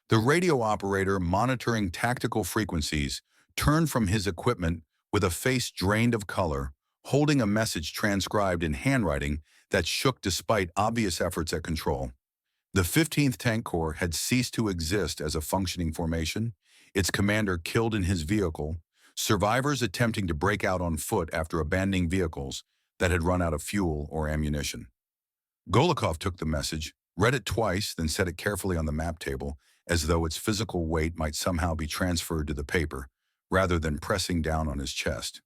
The radio operator monitoring tactical frequencies turned from his equipment with a face drained of color, holding a message transcribed in handwriting that shook despite obvious efforts at control. The 15th Tank Corps had ceased to exist as a functioning formation, its commander killed in his vehicle, survivors attempting to break out on foot after abandoning vehicles that had run out of fuel or ammunition. Golikov took the message, read it twice, then set it carefully on the map table, as though its physical weight might somehow be transferred to the paper, rather than pressing down on his chest.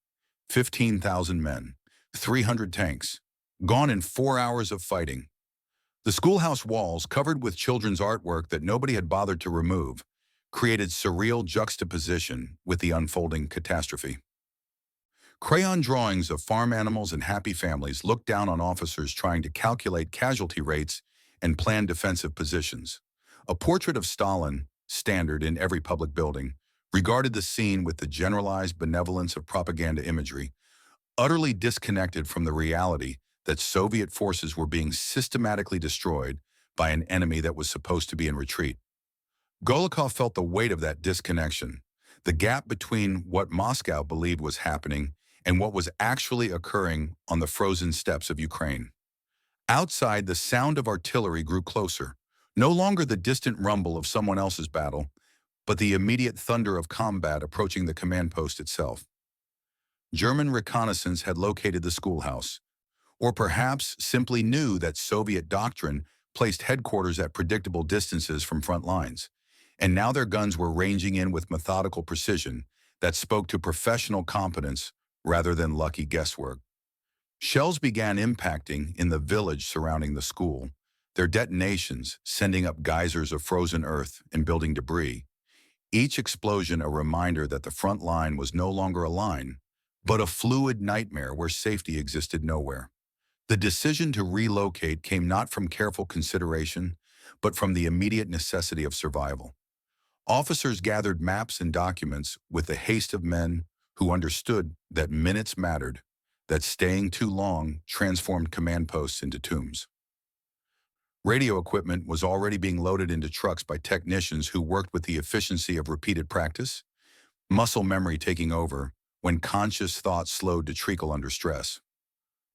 15,000 men, 300 tanks, gone in 4 hours of fighting. The schoolhouse walls, covered with children's artwork that nobody had bothered to remove, created surreal juxtaposition with the unfolding catastrophe. Crayon drawings of farm animals and happy families looked down on officers trying to calculate casualty rates and plan defensive positions. A portrait of Stalin, standard in every public building, regarded the scene with the generalized benevolence of propaganda imagery, utterly disconnected from the reality that Soviet forces were being systematically destroyed by an enemy that was supposed to be in retreat. Golikov felt the weight of that disconnection, the gap between what Moscow believed was happening and what was actually occurring on the frozen steppes of Ukraine. Outside, the sound of artillery grew closer, no longer the distant rumble of someone else's battle, but the immediate thunder of combat approaching the command post itself. German reconnaissance had located the schoolhouse, or perhaps simply knew that Soviet doctrine placed headquarters at predictable distances from front lines, and now their guns were ranging in with methodical precision that spoke to professional competence rather than lucky guesswork. Shells began impacting in the village surrounding the school, their detonations sending up geysers of frozen earth and building debris, each explosion a reminder that the front line was no longer a line, but a fluid nightmare where safety existed nowhere. The decision to relocate came not from careful consideration, but from the immediate necessity of survival. Officers gathered maps and documents with the haste of men who understood that minutes mattered, that staying too long transformed command posts into tombs. Radio equipment was already being loaded into trucks by technicians who worked with the efficiency of repeated practice, muscle memory taking over when conscious thought slowed to treacle under stress.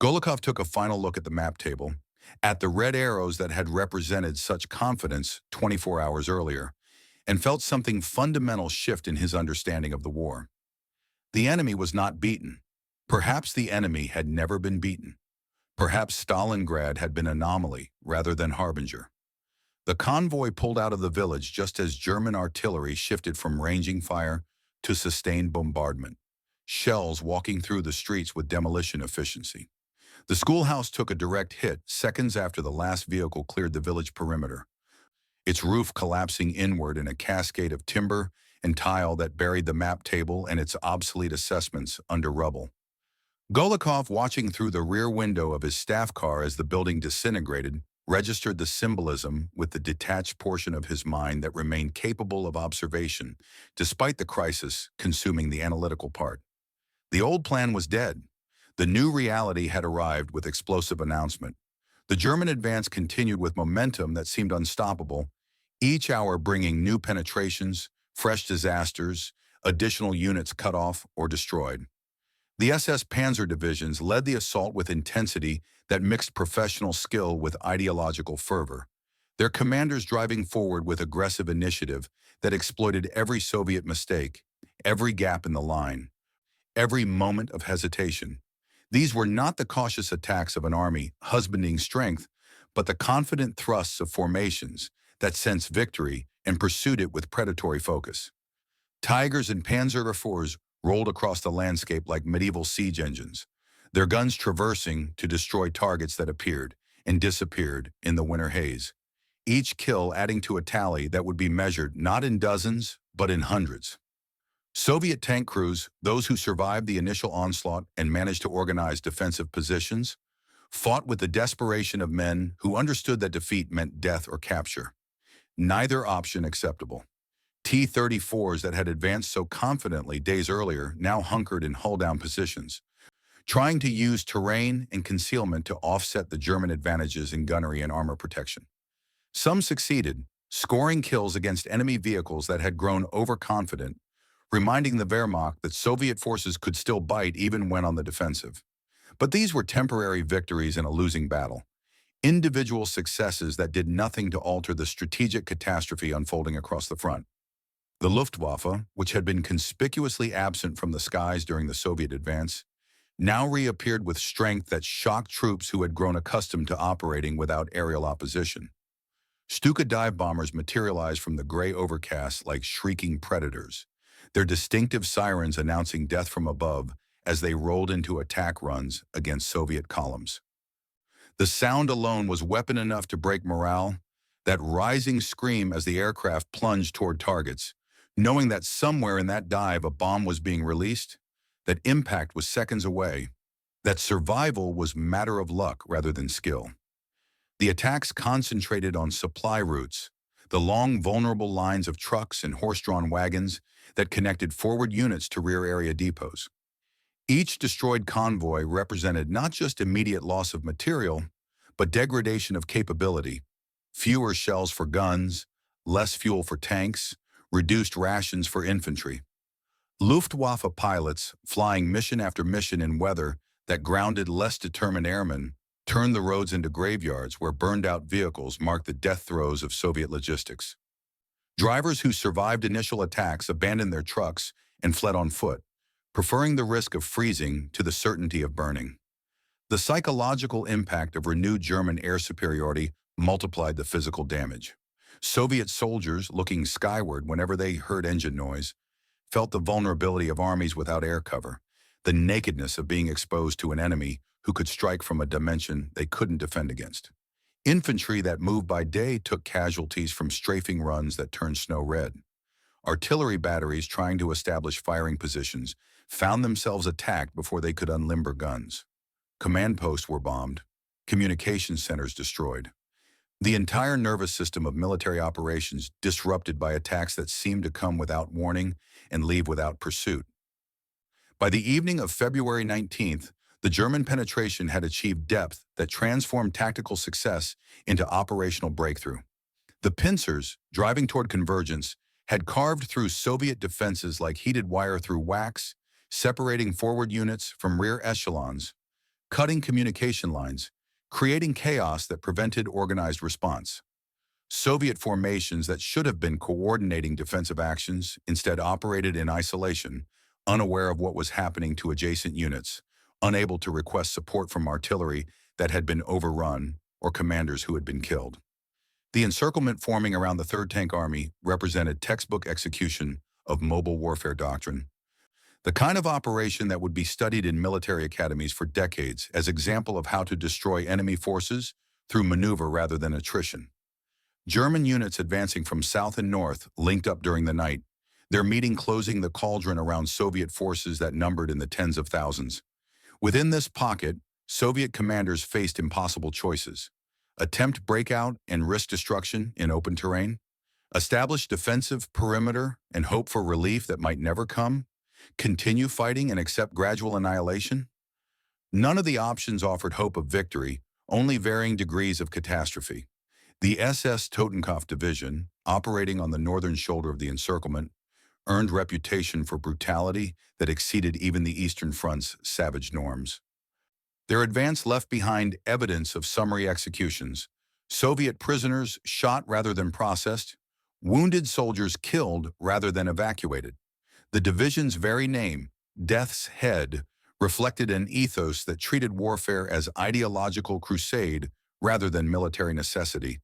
Golikov took a final look at the map table, at the red arrows that had represented such confidence 24 hours earlier, and felt something fundamental shift in his understanding of the war. The enemy was not beaten. Perhaps the enemy had never been beaten. Perhaps Stalingrad had been anomaly rather than harbinger. The convoy pulled out of the village just as German artillery shifted from ranging fire to sustained bombardment, shells walking through the streets with demolition efficiency. The schoolhouse took a direct hit seconds after the last vehicle cleared the village perimeter, its roof collapsing inward in a cascade of timber and tile that buried the map table and its obsolete assessments under rubble. Golikov, watching through the rear window of his staff car as the building disintegrated, registered the symbolism with the detached portion of his mind that remained capable of observation, despite the crisis consuming the analytical part. The old plan was dead. The new reality had arrived with explosive announcement. The German advance continued with momentum that seemed unstoppable, each hour bringing new penetrations, fresh disasters, additional units cut off or destroyed. The SS Panzer divisions led the assault with intensity that mixed professional skill with ideological fervor, their commanders driving forward with aggressive initiative that exploited every Soviet mistake, every gap in the line, every moment of hesitation. These were not the cautious attacks of an army husbanding strength, but the confident thrusts of formations that sensed victory and pursued it with predatory focus. Tigers and Panzer IVs rolled across the landscape like medieval siege engines, their guns traversing to destroy targets that appeared and disappeared in the winter haze, each kill adding to a tally that would be measured not in dozens, but in hundreds. Soviet tank crews, those who survived the initial onslaught and managed to organize defensive positions, fought with the desperation of men who understood that defeat meant death or capture. Neither option acceptable. T-34s that had advanced so confidently days earlier now hunkered in hull-down positions, trying to use terrain and concealment to offset the German advantages in gunnery and armor protection. Some succeeded, scoring kills against enemy vehicles that had grown overconfident, reminding the Wehrmacht that Soviet forces could still bite even when on the defensive. But these were temporary victories in a losing battle, individual successes that did nothing to alter the strategic catastrophe unfolding across the front. The Luftwaffe, which had been conspicuously absent from the skies during the Soviet advance, now reappeared with strength that shocked troops who had grown accustomed to operating without aerial opposition. Stuka dive bombers materialized from the gray overcast like shrieking predators, their distinctive sirens announcing death from above as they rolled into attack runs against Soviet columns. The sound alone was weapon enough to break morale, that rising scream as the aircraft plunged toward targets, knowing that somewhere in that dive a bomb was being released, that impact was seconds away, that survival was matter of luck rather than skill. The attacks concentrated on supply routes, the long, vulnerable lines of trucks and horse-drawn wagons that connected forward units to rear area depots. Each destroyed convoy represented not just immediate loss of material, but degradation of capability: fewer shells for guns, less fuel for tanks, reduced rations for infantry. Luftwaffe pilots, flying mission after mission in weather that grounded less determined airmen, turned the roads into graveyards where burned-out vehicles marked the death throes of Soviet logistics. Drivers who survived initial attacks abandoned their trucks and fled on foot, preferring the risk of freezing to the certainty of burning. The psychological impact of renewed German air superiority multiplied the physical damage. Soviet soldiers, looking skyward whenever they heard engine noise, felt the vulnerability of armies without air cover, the nakedness of being exposed to an enemy who could strike from a dimension they couldn't defend against. Infantry that moved by day took casualties from strafing runs that turned snow red. Artillery batteries trying to establish firing positions found themselves attacked before they could unlimber guns. Command posts were bombed, communication centers destroyed. The entire nervous system of military operations disrupted by attacks that seemed to come without warning and leave without pursuit. By the evening of February 19th, the German penetration had achieved depth that transformed tactical success into operational breakthrough. The pincers, driving toward convergence, had carved through Soviet defenses like heated wire through wax, separating forward units from rear echelons, cutting communication lines, creating chaos that prevented organized response. Soviet formations that should have been coordinating defensive actions instead operated in isolation, unaware of what was happening to adjacent units, unable to request support from artillery that had been overrun or commanders who had been killed. The encirclement forming around the 3rd Tank Army represented textbook execution of mobile warfare doctrine, the kind of operation that would be studied in military academies for decades as example of how to destroy enemy forces through maneuver rather than attrition. German units advancing from south and north linked up during the night, their meeting closing the cauldron around Soviet forces that numbered in the tens of thousands. Within this pocket, Soviet commanders faced impossible choices: attempt breakout and risk destruction in open terrain, establish defensive perimeter and hope for relief that might never come, continue fighting and accept gradual annihilation. None of the options offered hope of victory, only varying degrees of catastrophe. The SS Totenkopf Division, operating on the northern shoulder of the encirclement, earned reputation for brutality that exceeded even the Eastern Front's savage norms. Their advance left behind evidence of summary executions: Soviet prisoners shot rather than processed, wounded soldiers killed rather than evacuated. The division's very name, Death's Head, reflected an ethos that treated warfare as ideological crusade rather than military necessity,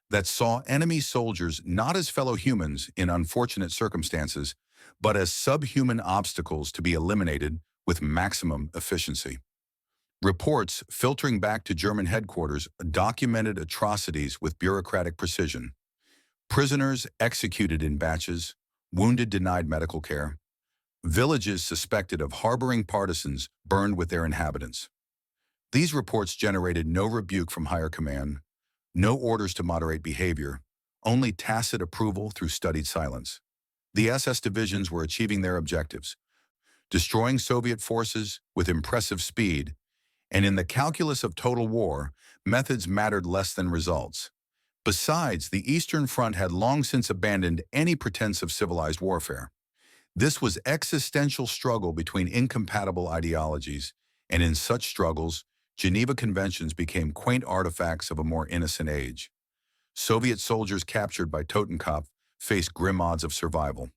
that saw enemy soldiers not as fellow humans in unfortunate circumstances, but as subhuman obstacles to be eliminated with maximum efficiency. Reports filtering back to German headquarters documented atrocities with bureaucratic precision. Prisoners executed in batches, wounded denied medical care. Villages suspected of harboring partisans burned with their inhabitants. These reports generated no rebuke from higher command, no orders to moderate behavior, only tacit approval through studied silence. The SS divisions were achieving their objectives, destroying Soviet forces with impressive speed, and in the calculus of total war, methods mattered less than results. Besides, the Eastern Front had long since abandoned any pretense of civilized warfare. This was existential struggle between incompatible ideologies, and in such struggles, Geneva Conventions became quaint artifacts of a more innocent age. Soviet soldiers captured by Totenkopf faced grim odds of survival.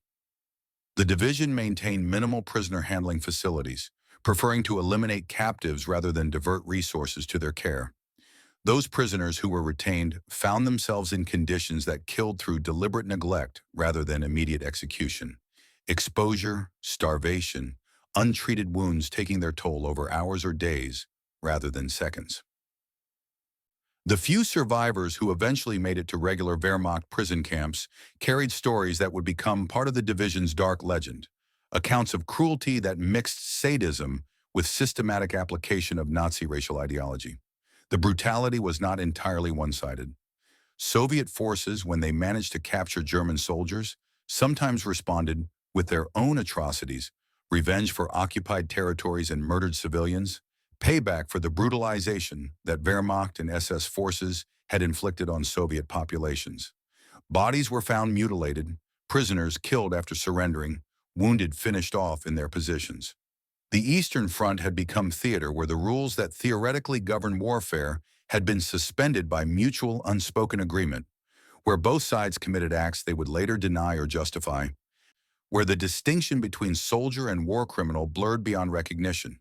The division maintained minimal prisoner handling facilities, preferring to eliminate captives rather than divert resources to their care. Those prisoners who were retained found themselves in conditions that killed through deliberate neglect rather than immediate execution. Exposure, starvation, untreated wounds taking their toll over hours or days rather than seconds. The few survivors who eventually made it to regular Wehrmacht prison camps carried stories that would become part of the division's dark legend, accounts of cruelty that mixed sadism with systematic application of Nazi racial ideology. The brutality was not entirely one-sided. Soviet forces, when they managed to capture German soldiers, sometimes responded with their own atrocities, revenge for occupied territories and murdered civilians, payback for the brutalization that Wehrmacht and SS forces had inflicted on Soviet populations. Bodies were found mutilated, prisoners killed after surrendering, wounded finished off in their positions. The Eastern Front had become theater where the rules that theoretically govern warfare had been suspended by mutual unspoken agreement, where both sides committed acts they would later deny or justify, where the distinction between soldier and war criminal blurred beyond recognition.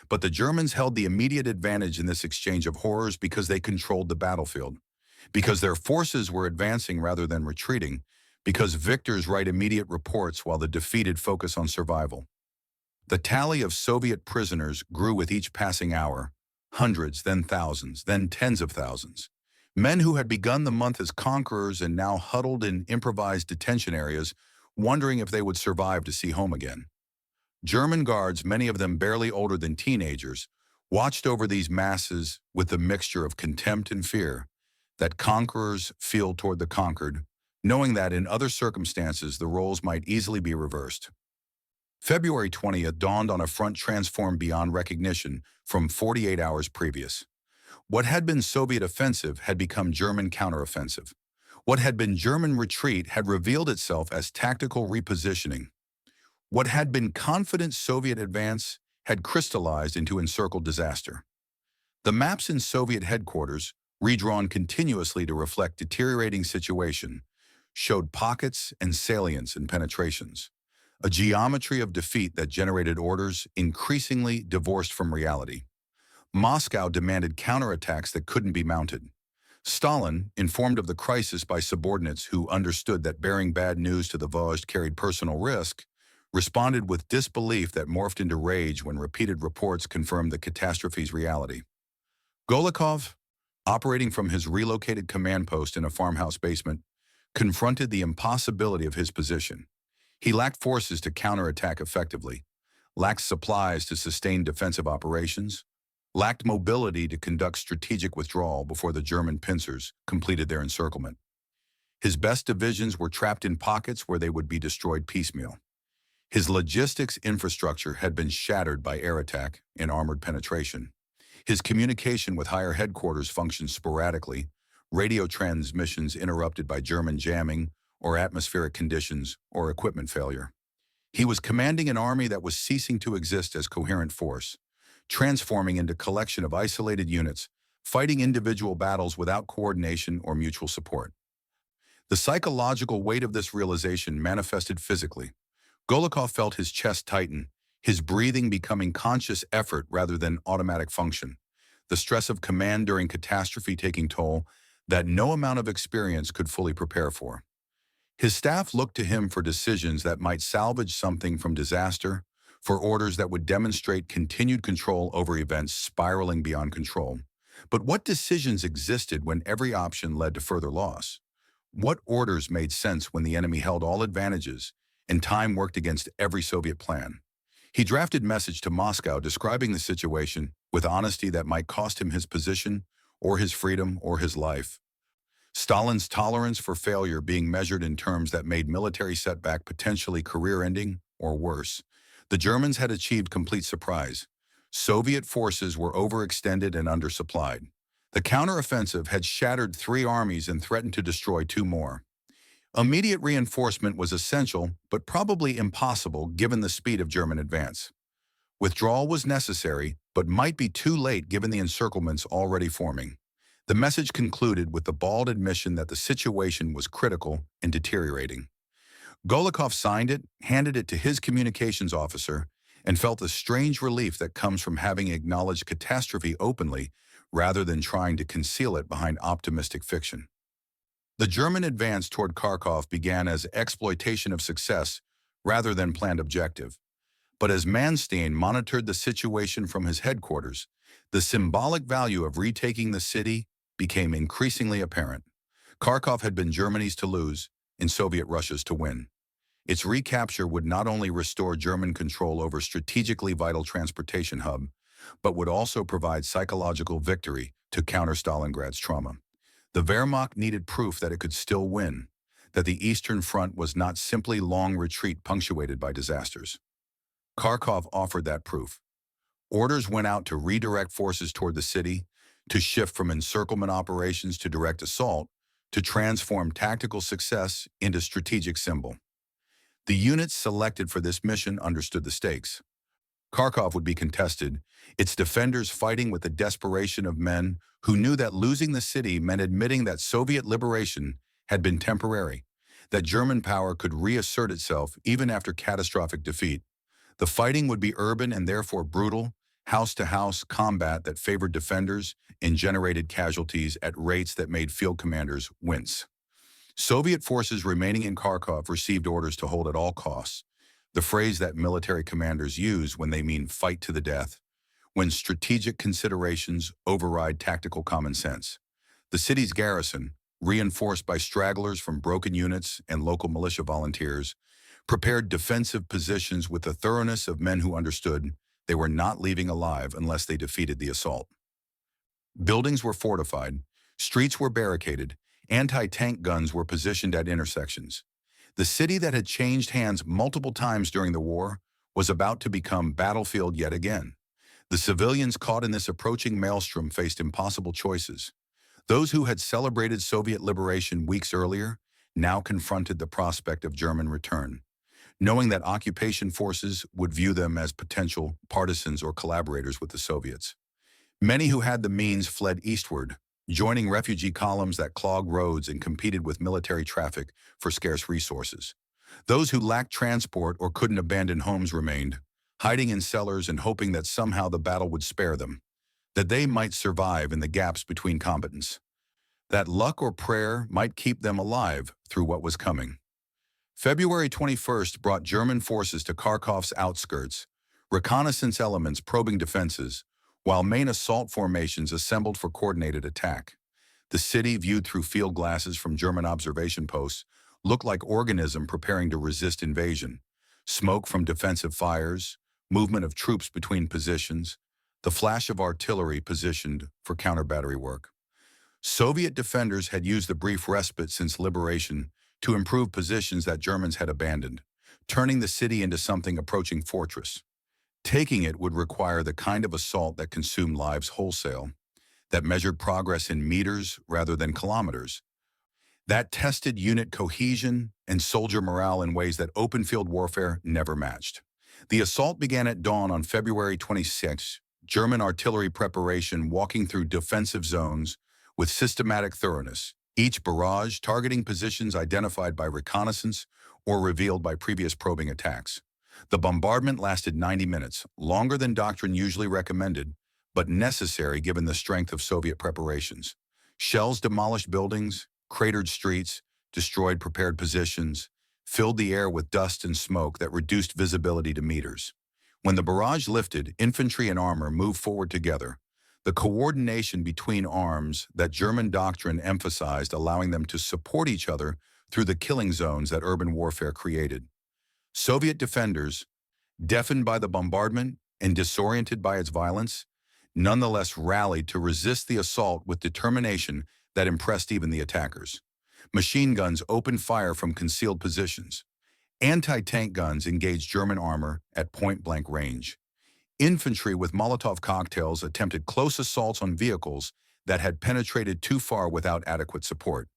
But the Germans held the immediate advantage in this exchange of horrors because they controlled the battlefield, because their forces were advancing rather than retreating, because victors write immediate reports while the defeated focus on survival. The tally of Soviet prisoners grew with each passing hour, hundreds, then thousands, then tens of thousands. Men who had begun the month as conquerors and now huddled in improvised detention areas, wondering if they would survive to see home again. German guards, many of them barely older than teenagers, watched over these masses with the mixture of contempt and fear that conquerors feel toward the conquered, knowing that in other circumstances the roles might easily be reversed. February 20th dawned on a front transformed beyond recognition from 48 hours previous. What had been Soviet offensive had become German counteroffensive. What had been German retreat had revealed itself as tactical repositioning. What had been confident Soviet advance had crystallized into encircled disaster. The maps in Soviet headquarters, redrawn continuously to reflect deteriorating situation, showed pockets and salients and penetrations, a geometry of defeat that generated orders increasingly divorced from reality. Moscow demanded counterattacks that couldn't be mounted. Stalin, informed of the crisis by subordinates who understood that bearing bad news to the Vozhd carried personal risk, responded with disbelief that morphed into rage when repeated reports confirmed the catastrophe's reality. Golikov, operating from his relocated command post in a farmhouse basement, confronted the impossibility of his position. He lacked forces to counterattack effectively, lacked supplies to sustain defensive operations, lacked mobility to conduct strategic withdrawal before the German pincers completed their encirclement. His best divisions were trapped in pockets where they would be destroyed piecemeal. His logistics infrastructure had been shattered by air attack and armored penetration. His communication with higher headquarters functioned sporadically, radio transmissions interrupted by German jamming or atmospheric conditions or equipment failure. He was commanding an army that was ceasing to exist as coherent force, transforming into a collection of isolated units, fighting individual battles without coordination or mutual support. The psychological weight of this realization manifested physically. Golikov felt his chest tighten, his breathing becoming conscious effort rather than automatic function, the stress of command during catastrophe taking toll that no amount of experience could fully prepare for. His staff looked to him for decisions that might salvage something from disaster, for orders that would demonstrate continued control over events spiraling beyond control. But what decisions existed when every option led to further loss? What orders made sense when the enemy held all advantages and time worked against every Soviet plan? He drafted a message to Moscow describing the situation with honesty that might cost him his position or his freedom or his life. Stalin's tolerance for failure being measured in terms that made military setback potentially career-ending or worse. The Germans had achieved complete surprise. Soviet forces were overextended and undersupplied. The counteroffensive had shattered 3 armies and threatened to destroy 2 more. Immediate reinforcement was essential, but probably impossible given the speed of German advance. Withdrawal was necessary, but might be too late given the encirclements already forming. The message concluded with the bald admission that the situation was critical and deteriorating. Golikov signed it, handed it to his communications officer, and felt a strange relief that comes from having acknowledged catastrophe openly rather than trying to conceal it behind optimistic fiction. The German advance toward Kharkov began as exploitation of success rather than planned objective. But as Manstein monitored the situation from his headquarters, the symbolic value of retaking the city became increasingly apparent. Kharkov had been Germany's to lose and Soviet Russia's to win. Its recapture would not only restore German control over strategically vital transportation hub, but would also provide psychological victory to counter Stalingrad's trauma. The Wehrmacht needed proof that it could still win, that the Eastern Front was not simply long retreat punctuated by disasters. Kharkov offered that proof. Orders went out to redirect forces toward the city, to shift from encirclement operations to direct assault, to transform tactical success into strategic symbol. The units selected for this mission understood the stakes. Kharkov would be contested, its defenders fighting with the desperation of men who knew that losing the city meant admitting that Soviet liberation had been temporary, that German power could reassert itself even after catastrophic defeat. The fighting would be urban and therefore brutal, house-to-house combat that favored defenders and generated casualties at rates that made field commanders wince. Soviet forces remaining in Kharkov received orders to hold at all costs, the phrase that military commanders use when they mean fight to the death, when strategic considerations override tactical common sense. The city's garrison, reinforced by stragglers from broken units and local militia volunteers, prepared defensive positions with the thoroughness of men who understood they were not leaving alive unless they defeated the assault. Buildings were fortified, streets were barricaded, anti-tank guns were positioned at intersections. The city that had changed hands multiple times during the war was about to become battlefield yet again. The civilians caught in this approaching maelstrom faced impossible choices. Those who had celebrated Soviet liberation weeks earlier now confronted the prospect of German return, knowing that occupation forces would view them as potential partisans or collaborators with the Soviets. Many who had the means fled eastward, joining refugee columns that clogged roads and competed with military traffic for scarce resources. Those who lacked transport or couldn't abandon homes remained, hiding in cellars and hoping that somehow the battle would spare them, that they might survive in the gaps between combatants, that luck or prayer might keep them alive through what was coming. February 21st brought German forces to Kharkov's outskirts, reconnaissance elements probing defenses, while main assault formations assembled for coordinated attack. The city, viewed through field glasses from German observation posts, looked like organism preparing to resist invasion. Smoke from defensive fires, movement of troops between positions, the flash of artillery positioned for counter-battery work. Soviet defenders had used the brief respite since liberation to improve positions that Germans had abandoned, turning the city into something approaching fortress. Taking it would require the kind of assault that consumed lives wholesale, that measured progress in meters rather than kilometers, that tested unit cohesion and soldier morale in ways that open-field warfare never matched. The assault began at dawn on February 26, German artillery preparation walking through defensive zones with systematic thoroughness, each barrage targeting positions identified by reconnaissance or revealed by previous probing attacks. The bombardment lasted 90 minutes, longer than doctrine usually recommended, but necessary given the strength of Soviet preparations. Shells demolished buildings, cratered streets, destroyed prepared positions, filled the air with dust and smoke that reduced visibility to meters. When the barrage lifted, infantry and armor moved forward together, the coordination between arms that German doctrine emphasized, allowing them to support each other through the killing zones that urban warfare created. Soviet defenders, deafened by the bombardment and disoriented by its violence, nonetheless rallied to resist the assault with determination that impressed even the attackers. Machine guns opened fire from concealed positions. Anti-tank guns engaged German armor at point-blank range. Infantry with Molotov cocktails attempted close assaults on vehicles that had penetrated too far without adequate support.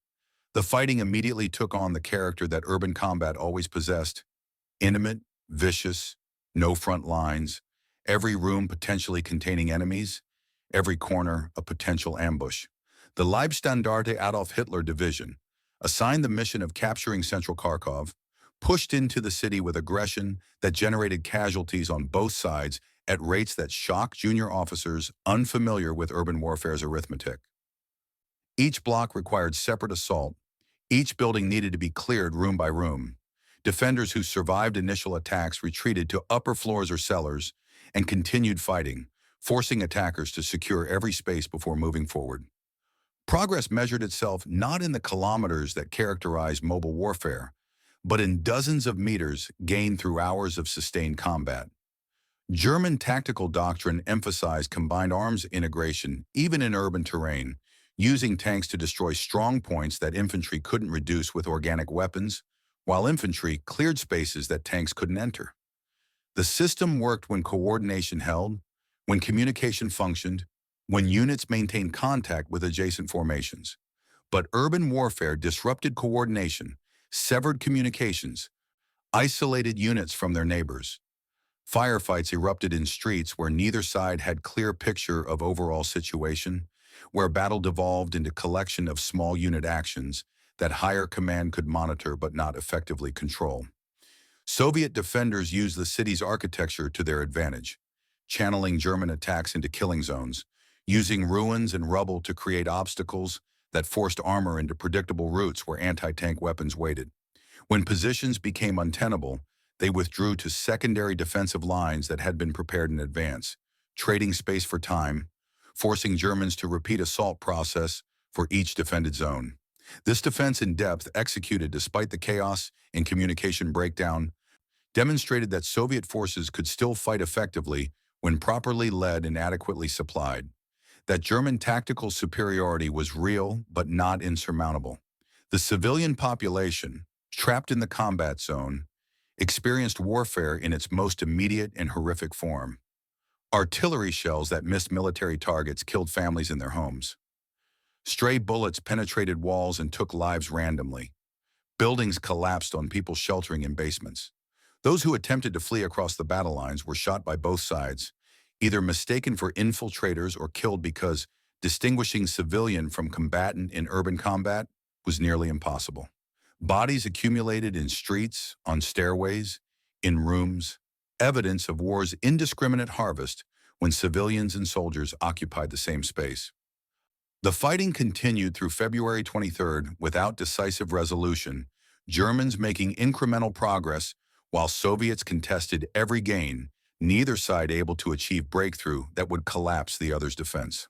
The fighting immediately took on the character that urban combat always possessed: intimate, vicious, no front lines, every room potentially containing enemies, every corner a potential ambush. The Leibstandarte Adolf Hitler Division, assigned the mission of capturing central Kharkov, pushed into the city with aggression that generated casualties on both sides at rates that shocked junior officers unfamiliar with urban warfare's arithmetic. Each block required separate assault. Each building needed to be cleared room by room. Defenders who survived initial attacks retreated to upper floors or cellars and continued fighting, forcing attackers to secure every space before moving forward. Progress measured itself not in the kilometers that characterized mobile warfare, but in dozens of meters gained through hours of sustained combat. German tactical doctrine emphasized combined arms integration even in urban terrain, using tanks to destroy strong points that infantry couldn't reduce with organic weapons, while infantry cleared spaces that tanks couldn't enter. The system worked when coordination held, when communication functioned, when units maintained contact with adjacent formations. But urban warfare disrupted coordination, severed communications, isolated units from their neighbors. Firefights erupted in streets where neither side had clear picture of overall situation, where battle devolved into collection of small unit actions that higher command could monitor but not effectively control. Soviet defenders used the city's architecture to their advantage, channeling German attacks into killing zones, using ruins and rubble to create obstacles that forced armor into predictable routes where anti-tank weapons waited. When positions became untenable, they withdrew to secondary defensive lines that had been prepared in advance, trading space for time, forcing Germans to repeat assault process for each defended zone. This defense in depth, executed despite the chaos and communication breakdown, demonstrated that Soviet forces could still fight effectively when properly led and adequately supplied, that German tactical superiority was real but not insurmountable. The civilian population, trapped in the combat zone, experienced warfare in its most immediate and horrific form. Artillery shells that missed military targets killed families in their homes. Stray bullets penetrated walls and took lives randomly. Buildings collapsed on people sheltering in basements. Those who attempted to flee across the battle lines were shot by both sides, either mistaken for infiltrators or killed because distinguishing civilian from combatant in urban combat was nearly impossible. Bodies accumulated in streets, on stairways, in rooms, evidence of war's indiscriminate harvest when civilians and soldiers occupied the same space. The fighting continued through February 23rd without decisive resolution, Germans making incremental progress while Soviets contested every gain, neither side able to achieve breakthrough that would collapse the other's defense.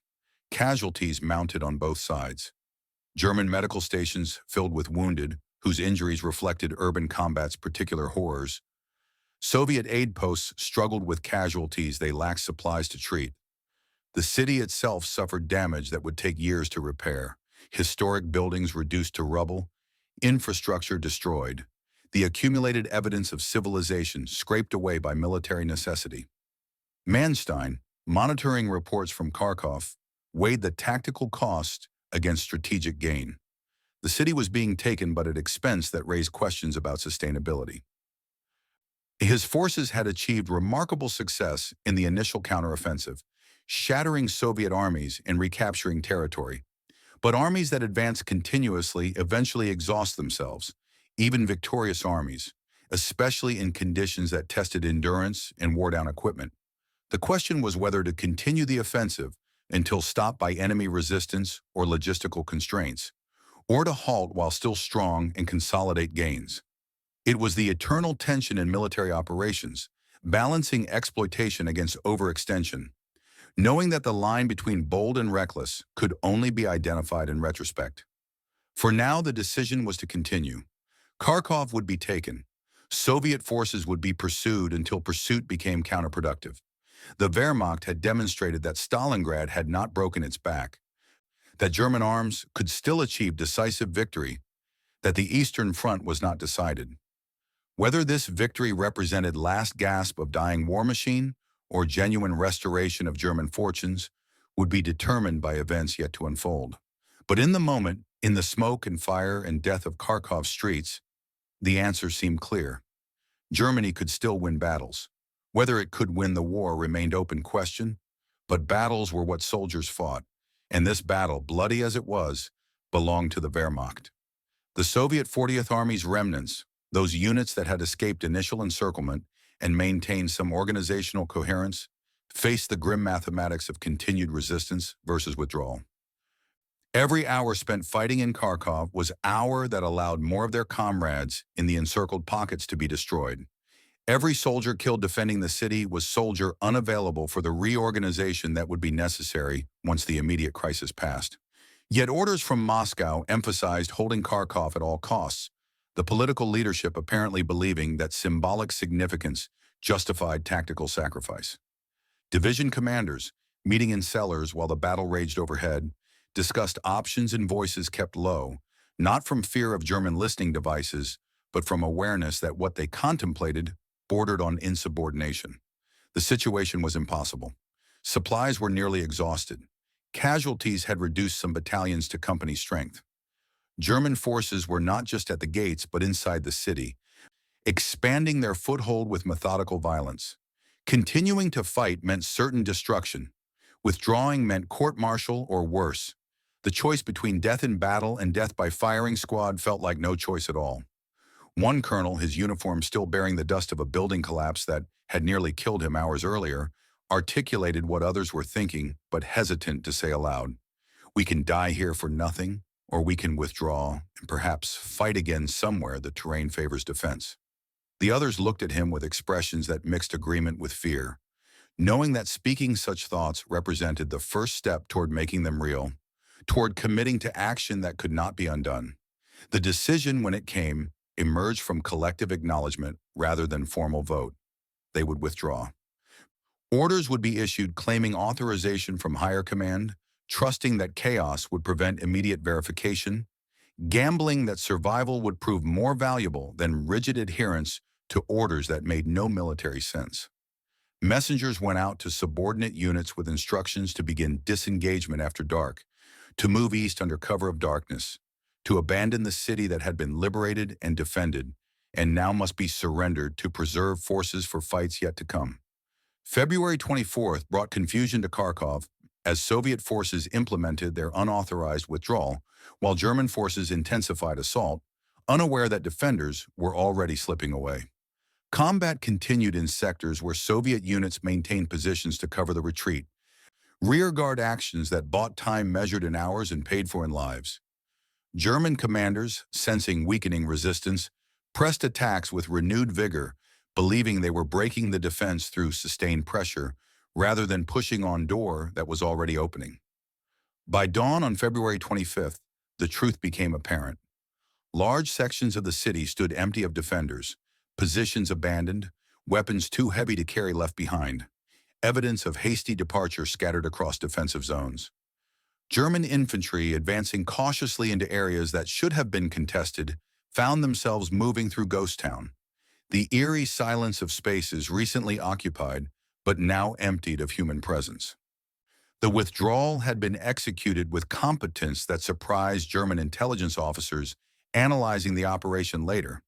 Casualties mounted on both sides. German medical stations filled with wounded, whose injuries reflected urban combat's particular horrors. Soviet aid posts struggled with casualties they lacked supplies to treat. The city itself suffered damage that would take years to repair. Historic buildings reduced to rubble, infrastructure destroyed, the accumulated evidence of civilization scraped away by military necessity. Manstein, monitoring reports from Kharkov, weighed the tactical cost against strategic gain. The city was being taken but at expense that raised questions about sustainability. His forces had achieved remarkable success in the initial counteroffensive, shattering Soviet armies and recapturing territory. But armies that advance continuously eventually exhaust themselves, even victorious armies, especially in conditions that tested endurance and wore down equipment. The question was whether to continue the offensive until stopped by enemy resistance or logistical constraints, or to halt while still strong and consolidate gains. It was the eternal tension in military operations, balancing exploitation against overextension, knowing that the line between bold and reckless could only be identified in retrospect. For now, the decision was to continue. Kharkov would be taken. Soviet forces would be pursued until pursuit became counterproductive. The Wehrmacht had demonstrated that Stalingrad had not broken its back, that German arms could still achieve decisive victory, that the Eastern Front was not decided. Whether this victory represented last gasp of dying war machine or genuine restoration of German fortunes would be determined by events yet to unfold. But in the moment, in the smoke and fire and death of Kharkov's streets, the answer seemed clear. Germany could still win battles. Whether it could win the war remained open question, but battles were what soldiers fought, and this battle, bloody as it was, belonged to the Wehrmacht. The Soviet 40th Army's remnants, those units that had escaped initial encirclement and maintained some organizational coherence, faced the grim mathematics of continued resistance versus withdrawal. Every hour spent fighting in Kharkov was an hour that allowed more of their comrades in the encircled pockets to be destroyed. Every soldier killed defending the city was soldier unavailable for the reorganization that would be necessary once the immediate crisis passed. Yet orders from Moscow emphasized holding Kharkov at all costs, the political leadership apparently believing that symbolic significance justified tactical sacrifice. Division commanders, meeting in cellars while the battle raged overhead, discussed options and voices kept low, not from fear of German listening devices, but from awareness that what they contemplated bordered on insubordination. The situation was impossible. Supplies were nearly exhausted. Casualties had reduced some battalions to company strength. German forces were not just at the gates but inside the city, expanding their foothold with methodical violence. Continuing to fight meant certain destruction. Withdrawing meant court-martial or worse. The choice between death in battle and death by firing squad felt like no choice at all. One colonel, his uniform still bearing the dust of a building collapse that had nearly killed him hours earlier, articulated what others were thinking but hesitant to say aloud. We can die here for nothing, or we can withdraw and perhaps fight again somewhere the terrain favors defense. The others looked at him with expressions that mixed agreement with fear, knowing that speaking such thoughts represented the first step toward making them real, toward committing to action that could not be undone. The decision, when it came, emerged from collective acknowledgement rather than formal vote. They would withdraw. Orders would be issued claiming authorization from higher command, trusting that chaos would prevent immediate verification, gambling that survival would prove more valuable than rigid adherence to orders that made no military sense. Messengers went out to subordinate units with instructions to begin disengagement after dark, to move east under cover of darkness, to abandon the city that had been liberated and defended, and now must be surrendered to preserve forces for fights yet to come. February 24th brought confusion to Kharkov as Soviet forces implemented their unauthorized withdrawal, while German forces intensified assault, unaware that defenders were already slipping away. Combat continued in sectors where Soviet units maintained positions to cover the retreat, rearguard actions that bought time measured in hours and paid for in lives. German commanders, sensing weakening resistance, pressed attacks with renewed vigor, believing they were breaking the defense through sustained pressure rather than pushing on door that was already opening. By dawn on February 25th, the truth became apparent. Large sections of the city stood empty of defenders, positions abandoned, weapons too heavy to carry left behind, evidence of hasty departure scattered across defensive zones. German infantry, advancing cautiously into areas that should have been contested, found themselves moving through ghost town. The eerie silence of spaces recently occupied, but now emptied of human presence. The withdrawal had been executed with competence that surprised German intelligence officers analyzing the operation later.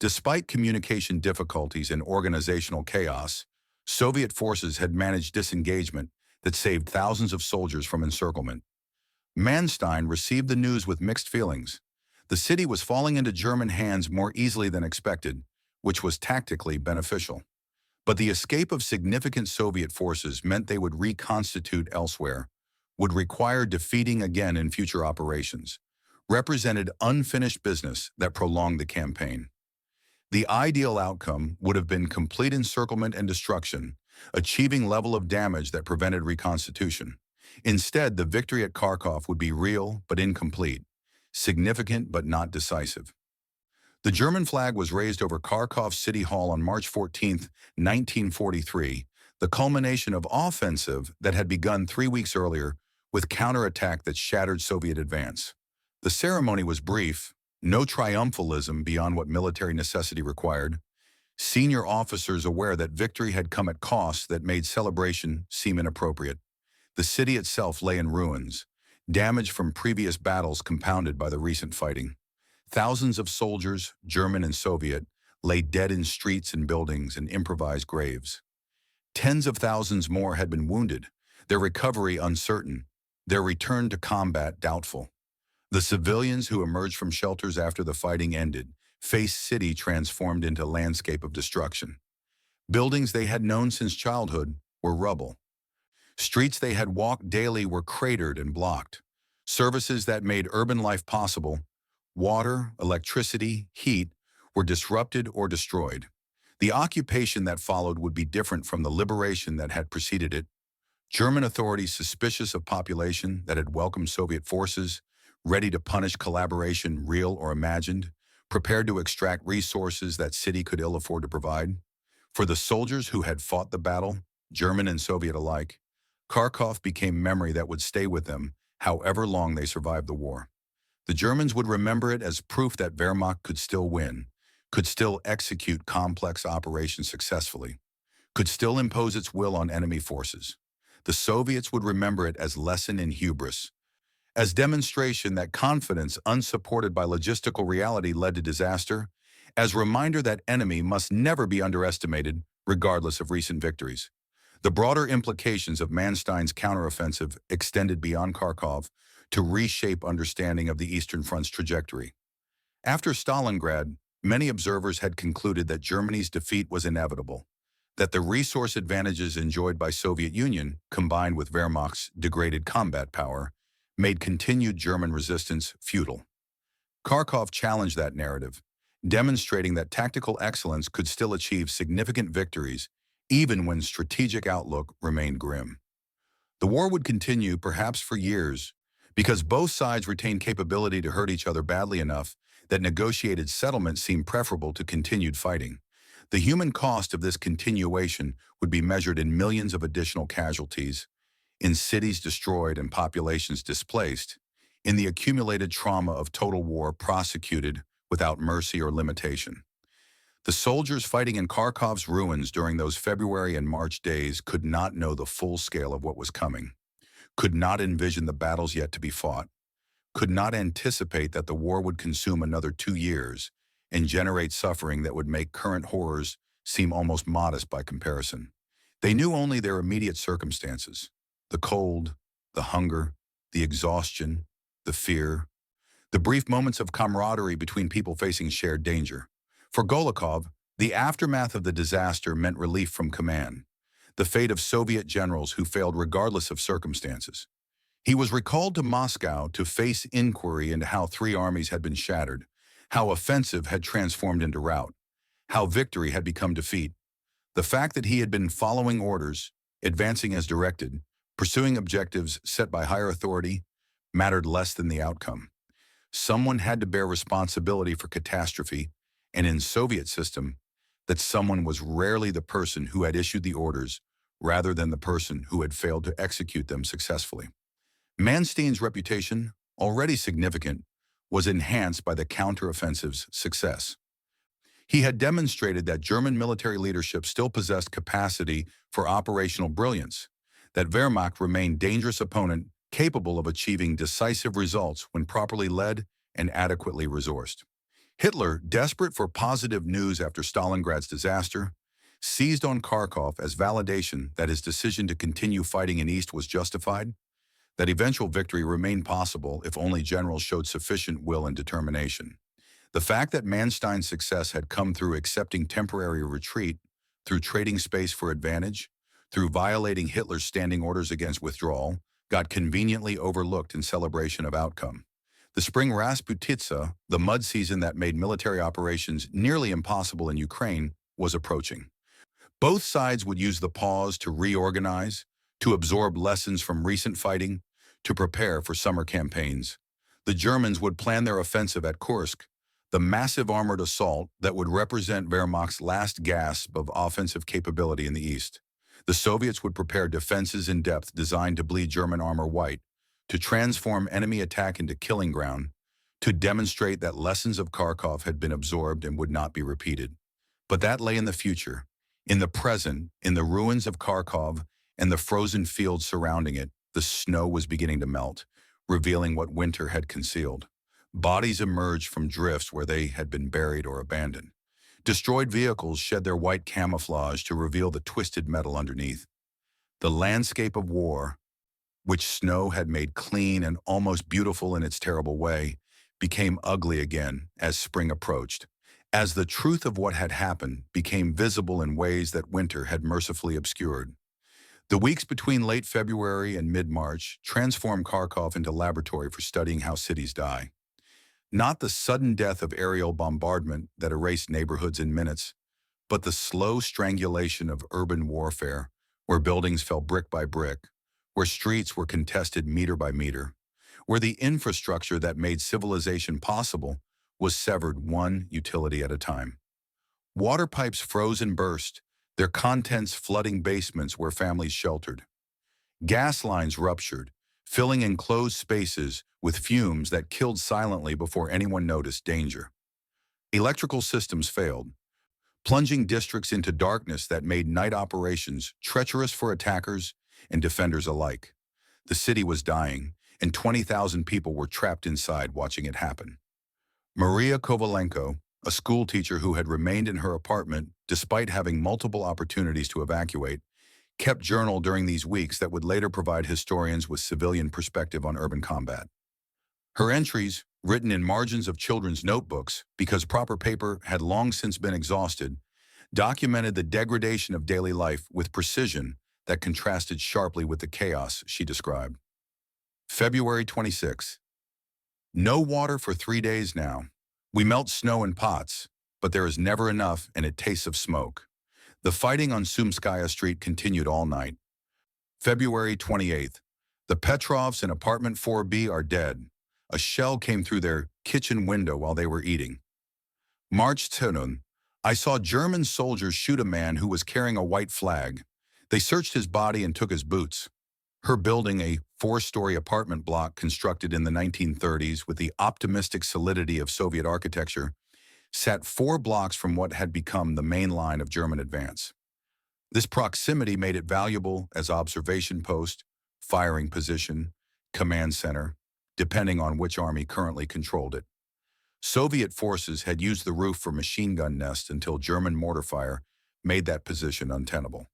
Despite communication difficulties and organizational chaos, Soviet forces had managed disengagement that saved thousands of soldiers from encirclement. Manstein received the news with mixed feelings. The city was falling into German hands more easily than expected, which was tactically beneficial. But the escape of significant Soviet forces meant they would reconstitute elsewhere, would require defeating again in future operations, represented unfinished business that prolonged the campaign. The ideal outcome would have been complete encirclement and destruction, achieving level of damage that prevented reconstitution. Instead, the victory at Kharkov would be real but incomplete, significant but not decisive. The German flag was raised over Kharkov City Hall on March 14, 1943, the culmination of offensive that had begun 3 weeks earlier with counterattack that shattered Soviet advance. The ceremony was brief, no triumphalism beyond what military necessity required. Senior officers aware that victory had come at costs that made celebration seem inappropriate. The city itself lay in ruins, damage from previous battles compounded by the recent fighting. Thousands of soldiers, German and Soviet, lay dead in streets and buildings and improvised graves. Tens of thousands more had been wounded, their recovery uncertain, their return to combat doubtful. The civilians who emerged from shelters after the fighting ended faced city transformed into landscape of destruction. Buildings they had known since childhood were rubble. Streets they had walked daily were cratered and blocked. Services that made urban life possible, water, electricity, heat, were disrupted or destroyed. The occupation that followed would be different from the liberation that had preceded it. German authorities suspicious of population that had welcomed Soviet forces, ready to punish collaboration, real or imagined, prepared to extract resources that city could ill afford to provide. For the soldiers who had fought the battle, German and Soviet alike, Kharkov became memory that would stay with them however long they survived the war. The Germans would remember it as proof that Wehrmacht could still win, could still execute complex operations successfully, could still impose its will on enemy forces. The Soviets would remember it as lesson in hubris, as demonstration that confidence unsupported by logistical reality led to disaster, as reminder that enemy must never be underestimated regardless of recent victories. The broader implications of Manstein's counteroffensive extended beyond Kharkov to reshape understanding of the Eastern Front's trajectory. After Stalingrad, many observers had concluded that Germany's defeat was inevitable, that the resource advantages enjoyed by Soviet Union, combined with Wehrmacht's degraded combat power, made continued German resistance futile. Kharkov challenged that narrative, demonstrating that tactical excellence could still achieve significant victories even when strategic outlook remained grim. The war would continue, perhaps for years, because both sides retained capability to hurt each other badly enough that negotiated settlement seemed preferable to continued fighting. The human cost of this continuation would be measured in millions of additional casualties, in cities destroyed and populations displaced, in the accumulated trauma of total war prosecuted without mercy or limitation. The soldiers fighting in Kharkov's ruins during those February and March days could not know the full scale of what was coming, could not envision the battles yet to be fought, could not anticipate that the war would consume another 2 years and generate suffering that would make current horrors seem almost modest by comparison. They knew only their immediate circumstances: the cold, the hunger, the exhaustion, the fear, the brief moments of camaraderie between people facing shared danger. For Golikov, the aftermath of the disaster meant relief from command, the fate of Soviet generals who failed regardless of circumstances. He was recalled to Moscow to face inquiry into how 3 armies had been shattered, how offensive had transformed into rout, how victory had become defeat. The fact that he had been following orders, advancing as directed, pursuing objectives set by higher authority, mattered less than the outcome. Someone had to bear responsibility for catastrophe, and in Soviet system, that someone was rarely the person who had issued the orders, rather than the person who had failed to execute them successfully. Manstein's reputation, already significant, was enhanced by the counteroffensive's success. He had demonstrated that German military leadership still possessed capacity for operational brilliance, that Wehrmacht remained a dangerous opponent capable of achieving decisive results when properly led and adequately resourced. Hitler, desperate for positive news after Stalingrad's disaster, seized on Kharkov as validation that his decision to continue fighting in East was justified, that eventual victory remained possible if only generals showed sufficient will and determination. The fact that Manstein's success had come through accepting temporary retreat, through trading space for advantage, through violating Hitler's standing orders against withdrawal, got conveniently overlooked in celebration of outcome. The spring Rasputitsa, the mud season that made military operations nearly impossible in Ukraine, was approaching. Both sides would use the pause to reorganize, to absorb lessons from recent fighting, to prepare for summer campaigns. The Germans would plan their offensive at Kursk, the massive armored assault that would represent Wehrmacht's last gasp of offensive capability in the east. The Soviets would prepare defenses in depth designed to bleed German armor white, to transform enemy attack into killing ground, to demonstrate that lessons of Kharkov had been absorbed and would not be repeated. But that lay in the future, in the present, in the ruins of Kharkov and the frozen fields surrounding it. The snow was beginning to melt, revealing what winter had concealed. Bodies emerged from drifts where they had been buried or abandoned. Destroyed vehicles shed their white camouflage to reveal the twisted metal underneath. The landscape of war, which snow had made clean and almost beautiful in its terrible way, became ugly again as spring approached, as the truth of what had happened became visible in ways that winter had mercifully obscured. The weeks between late February and mid-March transformed Kharkov into a laboratory for studying how cities die. Not the sudden death of aerial bombardment that erased neighborhoods in minutes, but the slow strangulation of urban warfare, where buildings fell brick by brick, where streets were contested meter by meter, where the infrastructure that made civilization possible was severed one utility at a time. Water pipes froze and burst, their contents flooding basements where families sheltered. Gas lines ruptured, filling enclosed spaces with fumes that killed silently before anyone noticed danger. Electrical systems failed, plunging districts into darkness that made night operations treacherous for attackers and defenders alike. The city was dying, and 20,000 people were trapped inside watching it happen. Maria Kovalenko, a schoolteacher who had remained in her apartment despite having multiple opportunities to evacuate, kept journal during these weeks that would later provide historians with civilian perspective on urban combat. Her entries, written in margins of children's notebooks because proper paper had long since been exhausted, documented the degradation of daily life with precision that contrasted sharply with the chaos she described. February 26. No water for 3 days now. We melt snow in pots, but there is never enough and it tastes of smoke. The fighting on Sumskaya Street continued all night. February 28th. The Petrovs in apartment 4B are dead. A shell came through their kitchen window while they were eating. March 10th. I saw German soldiers shoot a man who was carrying a white flag. They searched his body and took his boots. Her building, a 4-story apartment block constructed in the 1930s with the optimistic solidity of Soviet architecture, sat 4 blocks from what had become the main line of German advance. This proximity made it valuable as observation post, firing position, command center, depending on which army currently controlled it. Soviet forces had used the roof for machine gun nests until German mortar fire made that position untenable.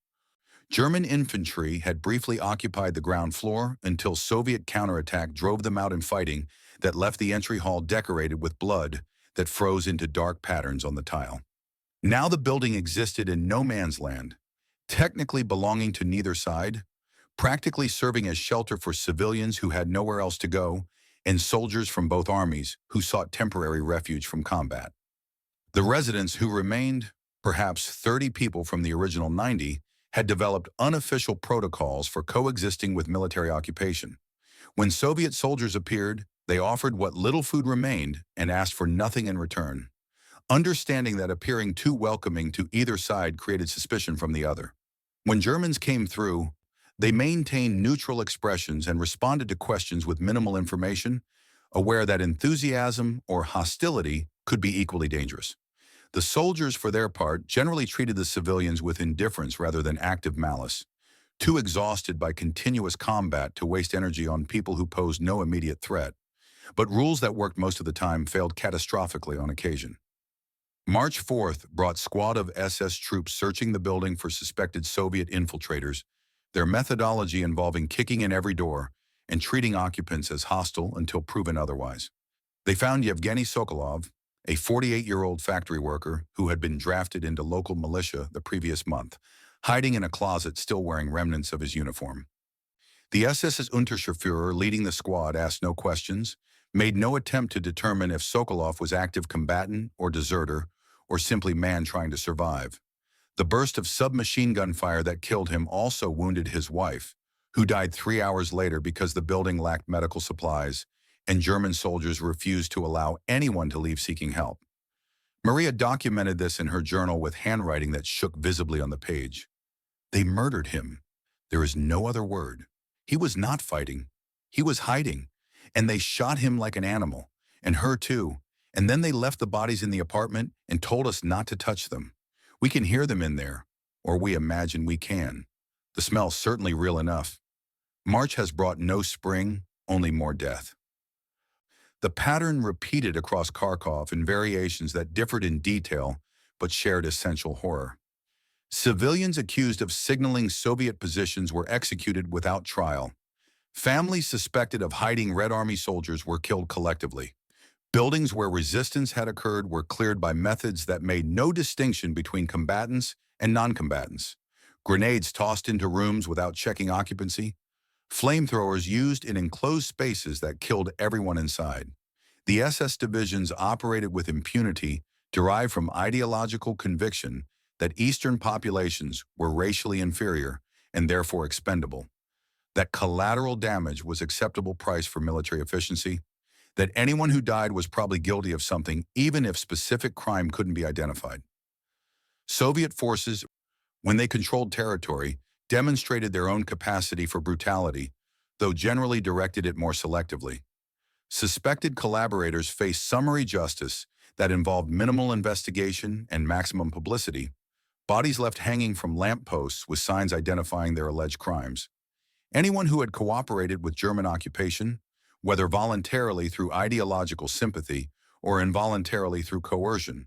German infantry had briefly occupied the ground floor until Soviet counterattack drove them out in fighting that left the entry hall decorated with blood that froze into dark patterns on the tile. Now the building existed in no man's land, technically belonging to neither side, practically serving as shelter for civilians who had nowhere else to go, and soldiers from both armies who sought temporary refuge from combat. The residents who remained, perhaps 30 people from the original 90, had developed unofficial protocols for coexisting with military occupation. When Soviet soldiers appeared, they offered what little food remained and asked for nothing in return, understanding that appearing too welcoming to either side created suspicion from the other. When Germans came through, they maintained neutral expressions and responded to questions with minimal information, aware that enthusiasm or hostility could be equally dangerous. The soldiers, for their part, generally treated the civilians with indifference rather than active malice, too exhausted by continuous combat to waste energy on people who posed no immediate threat. But rules that worked most of the time failed catastrophically on occasion. March 4th brought squad of SS troops searching the building for suspected Soviet infiltrators, their methodology involving kicking in every door and treating occupants as hostile until proven otherwise. They found Yevgeny Sokolov, a 48-year-old factory worker who had been drafted into local militia the previous month, hiding in a closet still wearing remnants of his uniform. The SS's Unterscharführer leading the squad asked no questions, made no attempt to determine if Sokolov was active combatant or deserter or simply man trying to survive. The burst of submachine gun fire that killed him also wounded his wife, who died 3 hours later because the building lacked medical supplies and German soldiers refused to allow anyone to leave seeking help. Maria documented this in her journal with handwriting that shook visibly on the page. They murdered him. There is no other word. He was not fighting. He was hiding. And they shot him like an animal, and her too. And then they left the bodies in the apartment and told us not to touch them. We can hear them in there, or we imagine we can. The smell's certainly real enough. March has brought no spring, only more death. The pattern repeated across Kharkov in variations that differed in detail but shared essential horror. Civilians accused of signaling Soviet positions were executed without trial. Families suspected of hiding Red Army soldiers were killed collectively. Buildings where resistance had occurred were cleared by methods that made no distinction between combatants and non-combatants. Grenades tossed into rooms without checking occupancy. Flamethrowers used in enclosed spaces that killed everyone inside. The SS divisions operated with impunity derived from ideological conviction that Eastern populations were racially inferior and therefore expendable. That collateral damage was acceptable price for military efficiency. that anyone who died was probably guilty of something, even if specific crime couldn't be identified. Soviet forces, when they controlled territory, demonstrated their own capacity for brutality, though generally directed it more selectively. Suspected collaborators faced summary justice that involved minimal investigation and maximum publicity, bodies left hanging from lampposts with signs identifying their alleged crimes. Anyone who had cooperated with German occupation, whether voluntarily through ideological sympathy or involuntarily through coercion,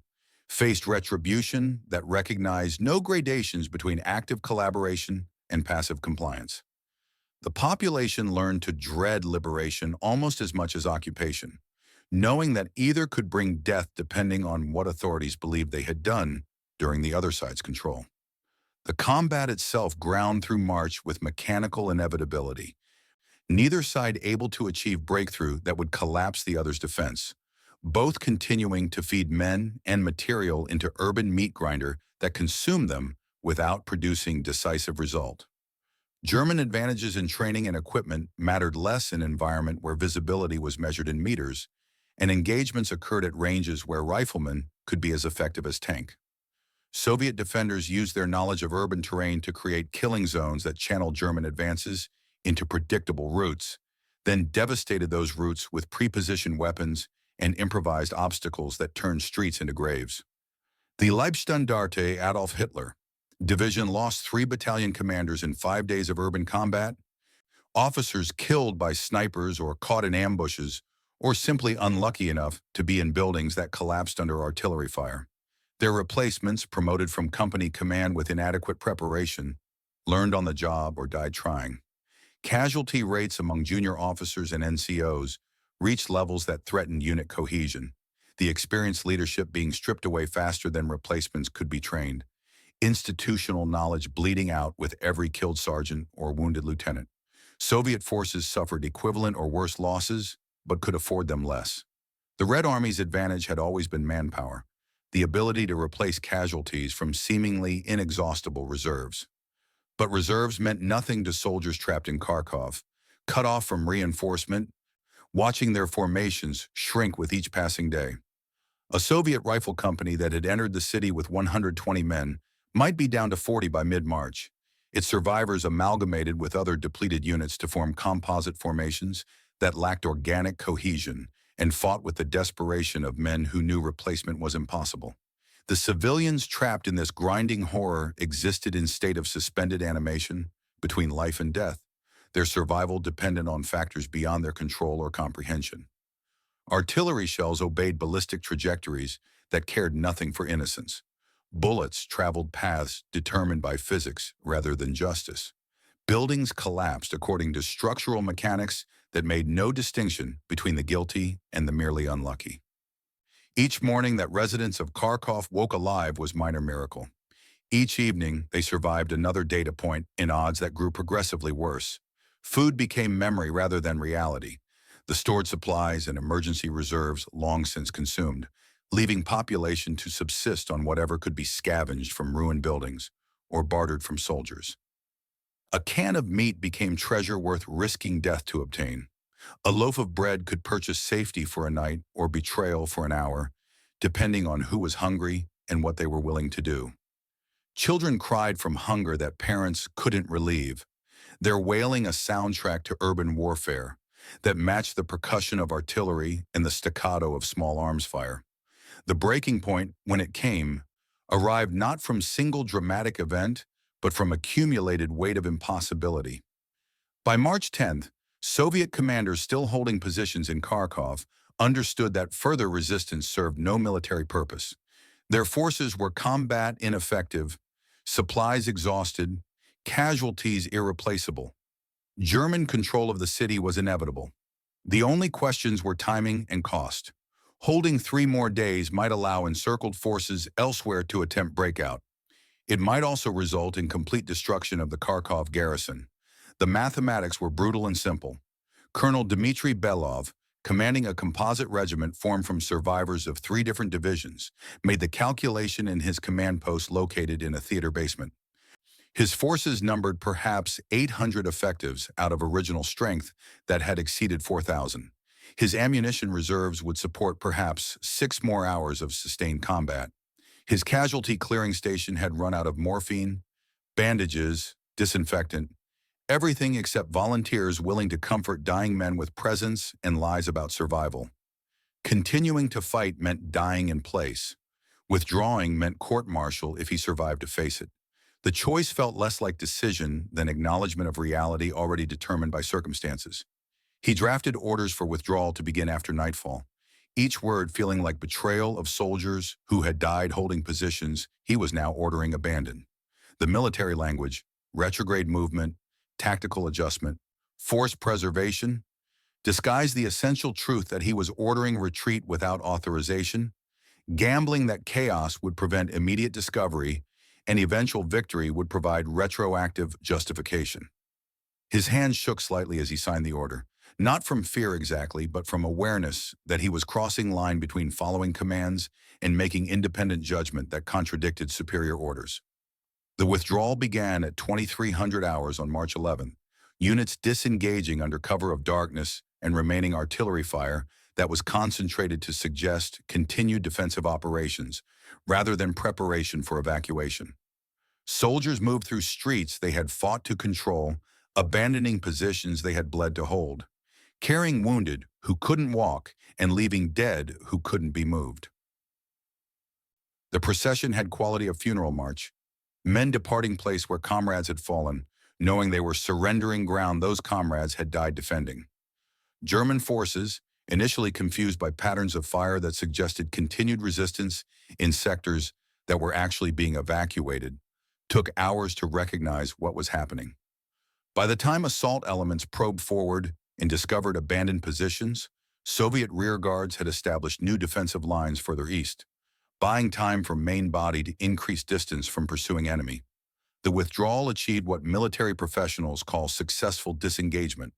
faced retribution that recognized no gradations between active collaboration and passive compliance. The population learned to dread liberation almost as much as occupation, knowing that either could bring death depending on what authorities believed they had done during the other side's control. The combat itself ground through March with mechanical inevitability, neither side able to achieve breakthrough that would collapse the other's defense, both continuing to feed men and material into urban meat grinder that consumed them without producing decisive result. German advantages in training and equipment mattered less in an environment where visibility was measured in meters, and engagements occurred at ranges where riflemen could be as effective as tank. Soviet defenders used their knowledge of urban terrain to create killing zones that channeled German advances into predictable routes, then devastated those routes with pre-positioned weapons and improvised obstacles that turned streets into graves. The Leibstandarte Adolf Hitler Division lost 3 battalion commanders in 5 days of urban combat, officers killed by snipers or caught in ambushes, or simply unlucky enough to be in buildings that collapsed under artillery fire. Their replacements, promoted from company command with inadequate preparation, learned on the job or died trying. Casualty rates among junior officers and NCOs reached levels that threatened unit cohesion, the experienced leadership being stripped away faster than replacements could be trained, institutional knowledge bleeding out with every killed sergeant or wounded lieutenant. Soviet forces suffered equivalent or worse losses, but could afford them less. The Red Army's advantage had always been manpower, the ability to replace casualties from seemingly inexhaustible reserves. But reserves meant nothing to soldiers trapped in Kharkov, cut off from reinforcement, watching their formations shrink with each passing day. A Soviet rifle company that had entered the city with 120 men might be down to 40 by mid-March, its survivors amalgamated with other depleted units to form composite formations that lacked organic cohesion and fought with the desperation of men who knew replacement was impossible. The civilians trapped in this grinding horror existed in state of suspended animation between life and death, their survival dependent on factors beyond their control or comprehension. Artillery shells obeyed ballistic trajectories that cared nothing for innocence. Bullets traveled paths determined by physics rather than justice. Buildings collapsed according to structural mechanics that made no distinction between the guilty and the merely unlucky. Each morning that residents of Kharkov woke alive was minor miracle. Each evening, they survived another data point in odds that grew progressively worse. Food became memory rather than reality. The stored supplies and emergency reserves long since consumed, leaving population to subsist on whatever could be scavenged from ruined buildings or bartered from soldiers. A can of meat became treasure worth risking death to obtain. A loaf of bread could purchase safety for a night or betrayal for an hour, depending on who was hungry and what they were willing to do. Children cried from hunger that parents couldn't relieve, their wailing a soundtrack to urban warfare that matched the percussion of artillery and the staccato of small arms fire. The breaking point, when it came, arrived not from single dramatic event, but from accumulated weight of impossibility. By March 10th, Soviet commanders still holding positions in Kharkov understood that further resistance served no military purpose. Their forces were combat ineffective, supplies exhausted, casualties irreplaceable. German control of the city was inevitable. The only questions were timing and cost. Holding 3 more days might allow encircled forces elsewhere to attempt breakout. It might also result in complete destruction of the Kharkov garrison. The mathematics were brutal and simple. Colonel Dmitry Belov, commanding a composite regiment formed from survivors of 3 different divisions, made the calculation in his command post located in a theater basement. His forces numbered perhaps 800 effectives out of original strength that had exceeded 4,000. His ammunition reserves would support perhaps 6 more hours of sustained combat. His casualty clearing station had run out of morphine, bandages, disinfectant, everything except volunteers willing to comfort dying men with presents and lies about survival. Continuing to fight meant dying in place. Withdrawing meant court-martial if he survived to face it. The choice felt less like decision than acknowledgement of reality already determined by circumstances. He drafted orders for withdrawal to begin after nightfall, each word feeling like betrayal of soldiers who had died holding positions he was now ordering abandoned. The military language, retrograde movement, tactical adjustment, force preservation, disguised the essential truth that he was ordering retreat without authorization, gambling that chaos would prevent immediate discovery and eventual victory would provide retroactive justification. His hands shook slightly as he signed the order, not from fear exactly, but from awareness that he was crossing line between following commands and making independent judgment that contradicted superior orders. The withdrawal began at 2300 hours on March 11th, units disengaging under cover of darkness and remaining artillery fire that was concentrated to suggest continued defensive operations rather than preparation for evacuation. Soldiers moved through streets they had fought to control, abandoning positions they had bled to hold, carrying wounded who couldn't walk and leaving dead who couldn't be moved. The procession had quality of funeral march, men departing place where comrades had fallen, knowing they were surrendering ground those comrades had died defending. German forces, initially confused by patterns of fire that suggested continued resistance in sectors that were actually being evacuated, took hours to recognize what was happening. By the time assault elements probed forward and discovered abandoned positions, Soviet rear guards had established new defensive lines further east, buying time for main body to increase distance from pursuing enemy. The withdrawal achieved what military professionals call successful disengagement.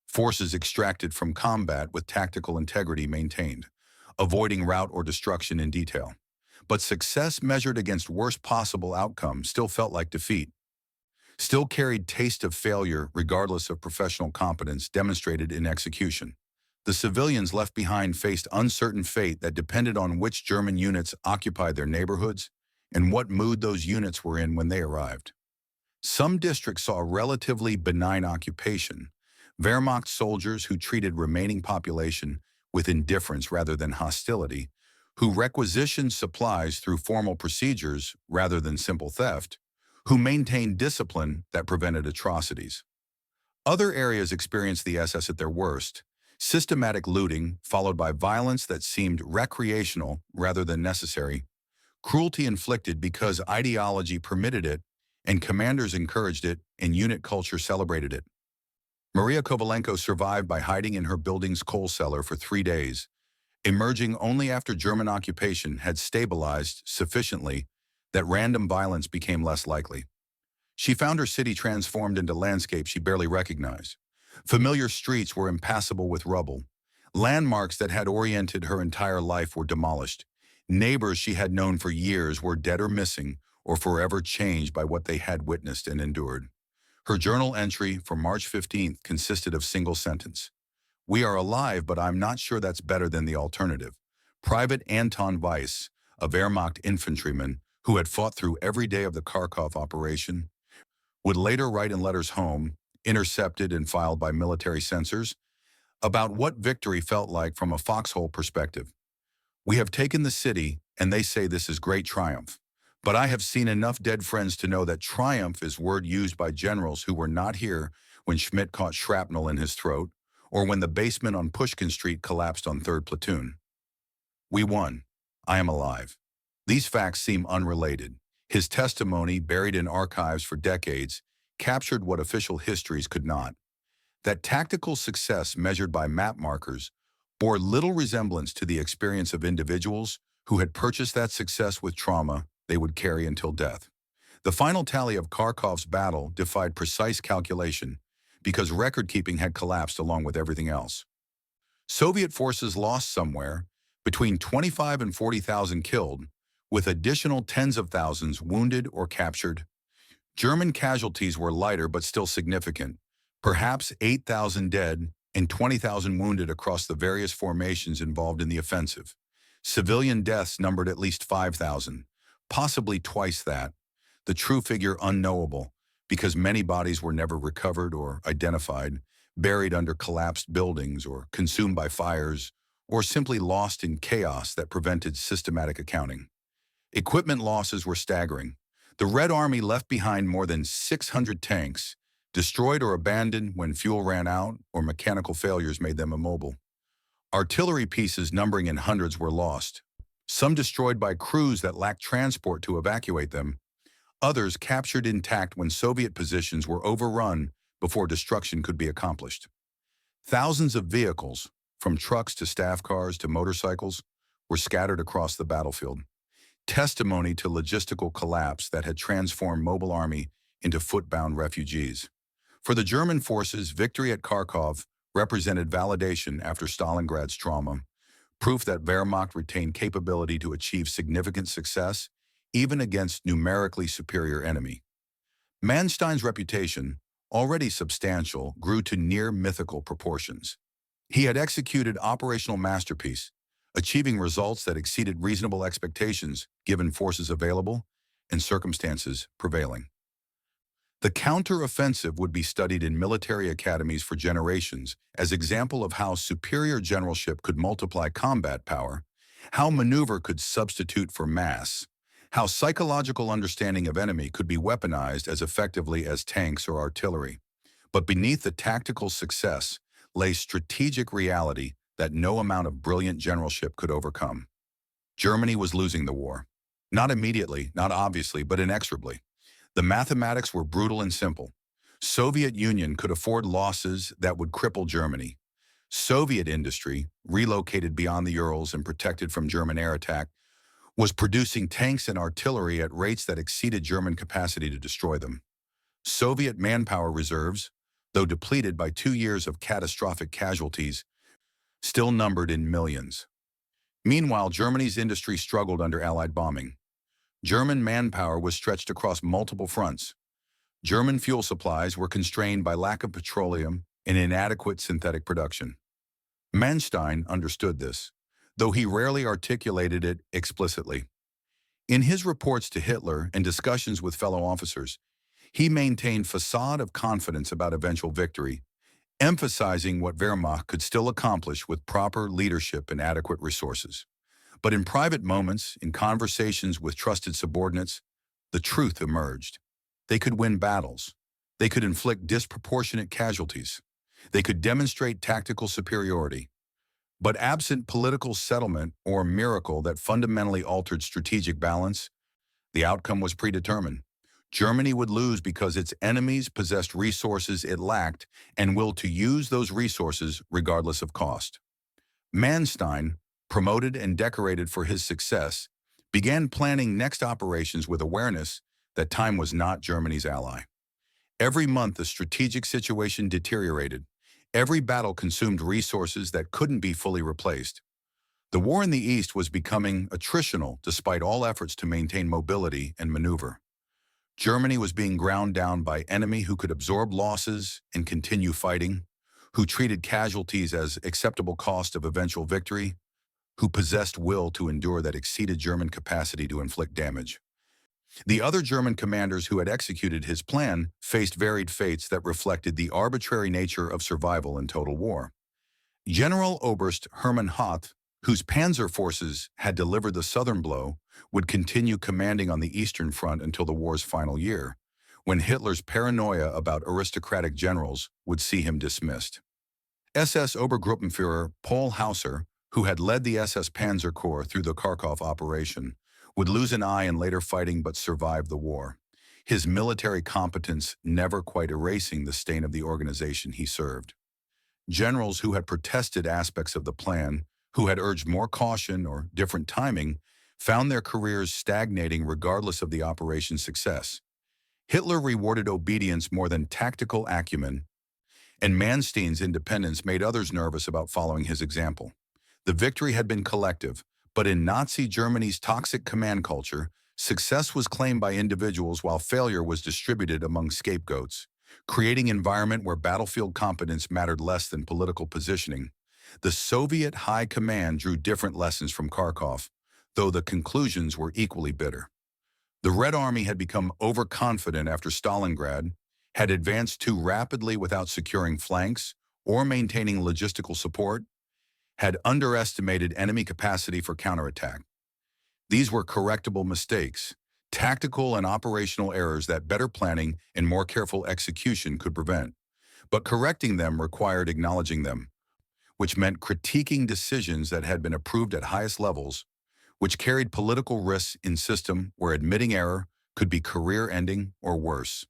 Forces extracted from combat with tactical integrity maintained, avoiding rout or destruction in detail. But success measured against worst possible outcome still felt like defeat, still carried taste of failure regardless of professional competence demonstrated in execution. The civilians left behind faced uncertain fate that depended on which German units occupied their neighborhoods and what mood those units were in when they arrived. Some districts saw a relatively benign occupation, Wehrmacht soldiers who treated remaining population with indifference rather than hostility, who requisitioned supplies through formal procedures rather than simple theft, who maintained discipline that prevented atrocities. Other areas experienced the SS at their worst, systematic looting followed by violence that seemed recreational rather than necessary, cruelty inflicted because ideology permitted it and commanders encouraged it and unit culture celebrated it. Maria Kovalenko survived by hiding in her building's coal cellar for 3 days, emerging only after German occupation had stabilized sufficiently that random violence became less likely. She found her city transformed into landscapes she barely recognized. Familiar streets were impassable with rubble. Landmarks that had oriented her entire life were demolished. Neighbors she had known for years were dead or missing, or forever changed by what they had witnessed and endured. Her journal entry for March 15th consisted of a single sentence. "We are alive, but I'm not sure that's better than the alternative." Private Anton Weiss, a Wehrmacht infantryman who had fought through every day of the Kharkov operation, would later write in letters home, intercepted and filed by military censors, about what victory felt like from a foxhole perspective. "We have taken the city, and they say this is great triumph. But I have seen enough dead friends to know that triumph is word used by generals who were not here when Schmidt caught shrapnel in his throat, or when the basement on Pushkin Street collapsed on 3rd Platoon. We won. I am alive." These facts seem unrelated. His testimony, buried in archives for decades, captured what official histories could not. That tactical success measured by map markers bore little resemblance to the experience of individuals who had purchased that success with trauma they would carry until death. The final tally of Kharkov's battle defied precise calculation because record-keeping had collapsed along with everything else. Soviet forces lost somewhere between 25 and 40,000 killed, with additional tens of thousands wounded or captured. German casualties were lighter but still significant, perhaps 8,000 dead and 20,000 wounded across the various formations involved in the offensive. Civilian deaths numbered at least 5,000, possibly twice that, the true figure unknowable, because many bodies were never recovered or identified, buried under collapsed buildings or consumed by fires, or simply lost in chaos that prevented systematic accounting. Equipment losses were staggering. The Red Army left behind more than 600 tanks, destroyed or abandoned when fuel ran out or mechanical failures made them immobile. Artillery pieces numbering in hundreds were lost, some destroyed by crews that lacked transport to evacuate them, others captured intact when Soviet positions were overrun before destruction could be accomplished. Thousands of vehicles, from trucks to staff cars to motorcycles, were scattered across the battlefield, testimony to logistical collapse that had transformed Mobile Army into foot-bound refugees. For the German forces, victory at Kharkov represented validation after Stalingrad's trauma, proof that Wehrmacht retained capability to achieve significant success even against numerically superior enemy. Manstein's reputation, already substantial, grew to near mythical proportions. He had executed operational masterpiece, achieving results that exceeded reasonable expectations given forces available and circumstances prevailing. The counter-offensive would be studied in military academies for generations as example of how superior generalship could multiply combat power, how maneuver could substitute for mass, how psychological understanding of enemy could be weaponized as effectively as tanks or artillery. But beneath the tactical success lay strategic reality that no amount of brilliant generalship could overcome. Germany was losing the war. Not immediately, not obviously, but inexorably. The mathematics were brutal and simple. Soviet Union could afford losses that would cripple Germany. Soviet industry, relocated beyond the Urals and protected from German air attack, was producing tanks and artillery at rates that exceeded German capacity to destroy them. Soviet manpower reserves, though depleted by 2 years of catastrophic casualties, still numbered in millions. Meanwhile, Germany's industry struggled under Allied bombing. German manpower was stretched across multiple fronts. German fuel supplies were constrained by lack of petroleum and inadequate synthetic production. Manstein understood this, though he rarely articulated it explicitly. In his reports to Hitler and discussions with fellow officers, he maintained facade of confidence about eventual victory, emphasizing what Wehrmacht could still accomplish with proper leadership and adequate resources. But in private moments, in conversations with trusted subordinates, the truth emerged. They could win battles. They could inflict disproportionate casualties. They could demonstrate tactical superiority. But absent political settlement or miracle that fundamentally altered strategic balance, the outcome was predetermined. Germany would lose because its enemies possessed resources it lacked and willed to use those resources regardless of cost. Manstein, promoted and decorated for his success, began planning next operations with awareness that time was not Germany's ally. Every month, the strategic situation deteriorated. Every battle consumed resources that couldn't be fully replaced. The war in the East was becoming attritional despite all efforts to maintain mobility and maneuver. Germany was being ground down by enemy who could absorb losses and continue fighting, who treated casualties as acceptable cost of eventual victory, who possessed will to endure that exceeded German capacity to inflict damage. The other German commanders who had executed his plan faced varied fates that reflected the arbitrary nature of survival in total war. General Oberst Hermann Hoth, whose panzer forces had delivered the southern blow, would continue commanding on the Eastern Front until the war's final year, when Hitler's paranoia about aristocratic generals would see him dismissed. SS Obergruppenführer Paul Hauser, who had led the SS Panzer Corps through the Kharkov operation, would lose an eye in later fighting but survive the war, his military competence never quite erasing the stain of the organization he served. Generals who had protested aspects of the plan, who had urged more caution or different timing, found their careers stagnating regardless of the operation's success. Hitler rewarded obedience more than tactical acumen, and Manstein's independence made others nervous about following his example. The victory had been collective, but in Nazi Germany's toxic command culture, success was claimed by individuals while failure was distributed among scapegoats. creating an environment where battlefield competence mattered less than political positioning. The Soviet High Command drew different lessons from Kharkov, though the conclusions were equally bitter. The Red Army had become overconfident after Stalingrad, had advanced too rapidly without securing flanks or maintaining logistical support, had underestimated enemy capacity for counterattack. These were correctable mistakes, tactical and operational errors that better planning and more careful execution could prevent. But correcting them required acknowledging them, which meant critiquing decisions that had been approved at highest levels, which carried political risks in system where admitting error could be career-ending or worse.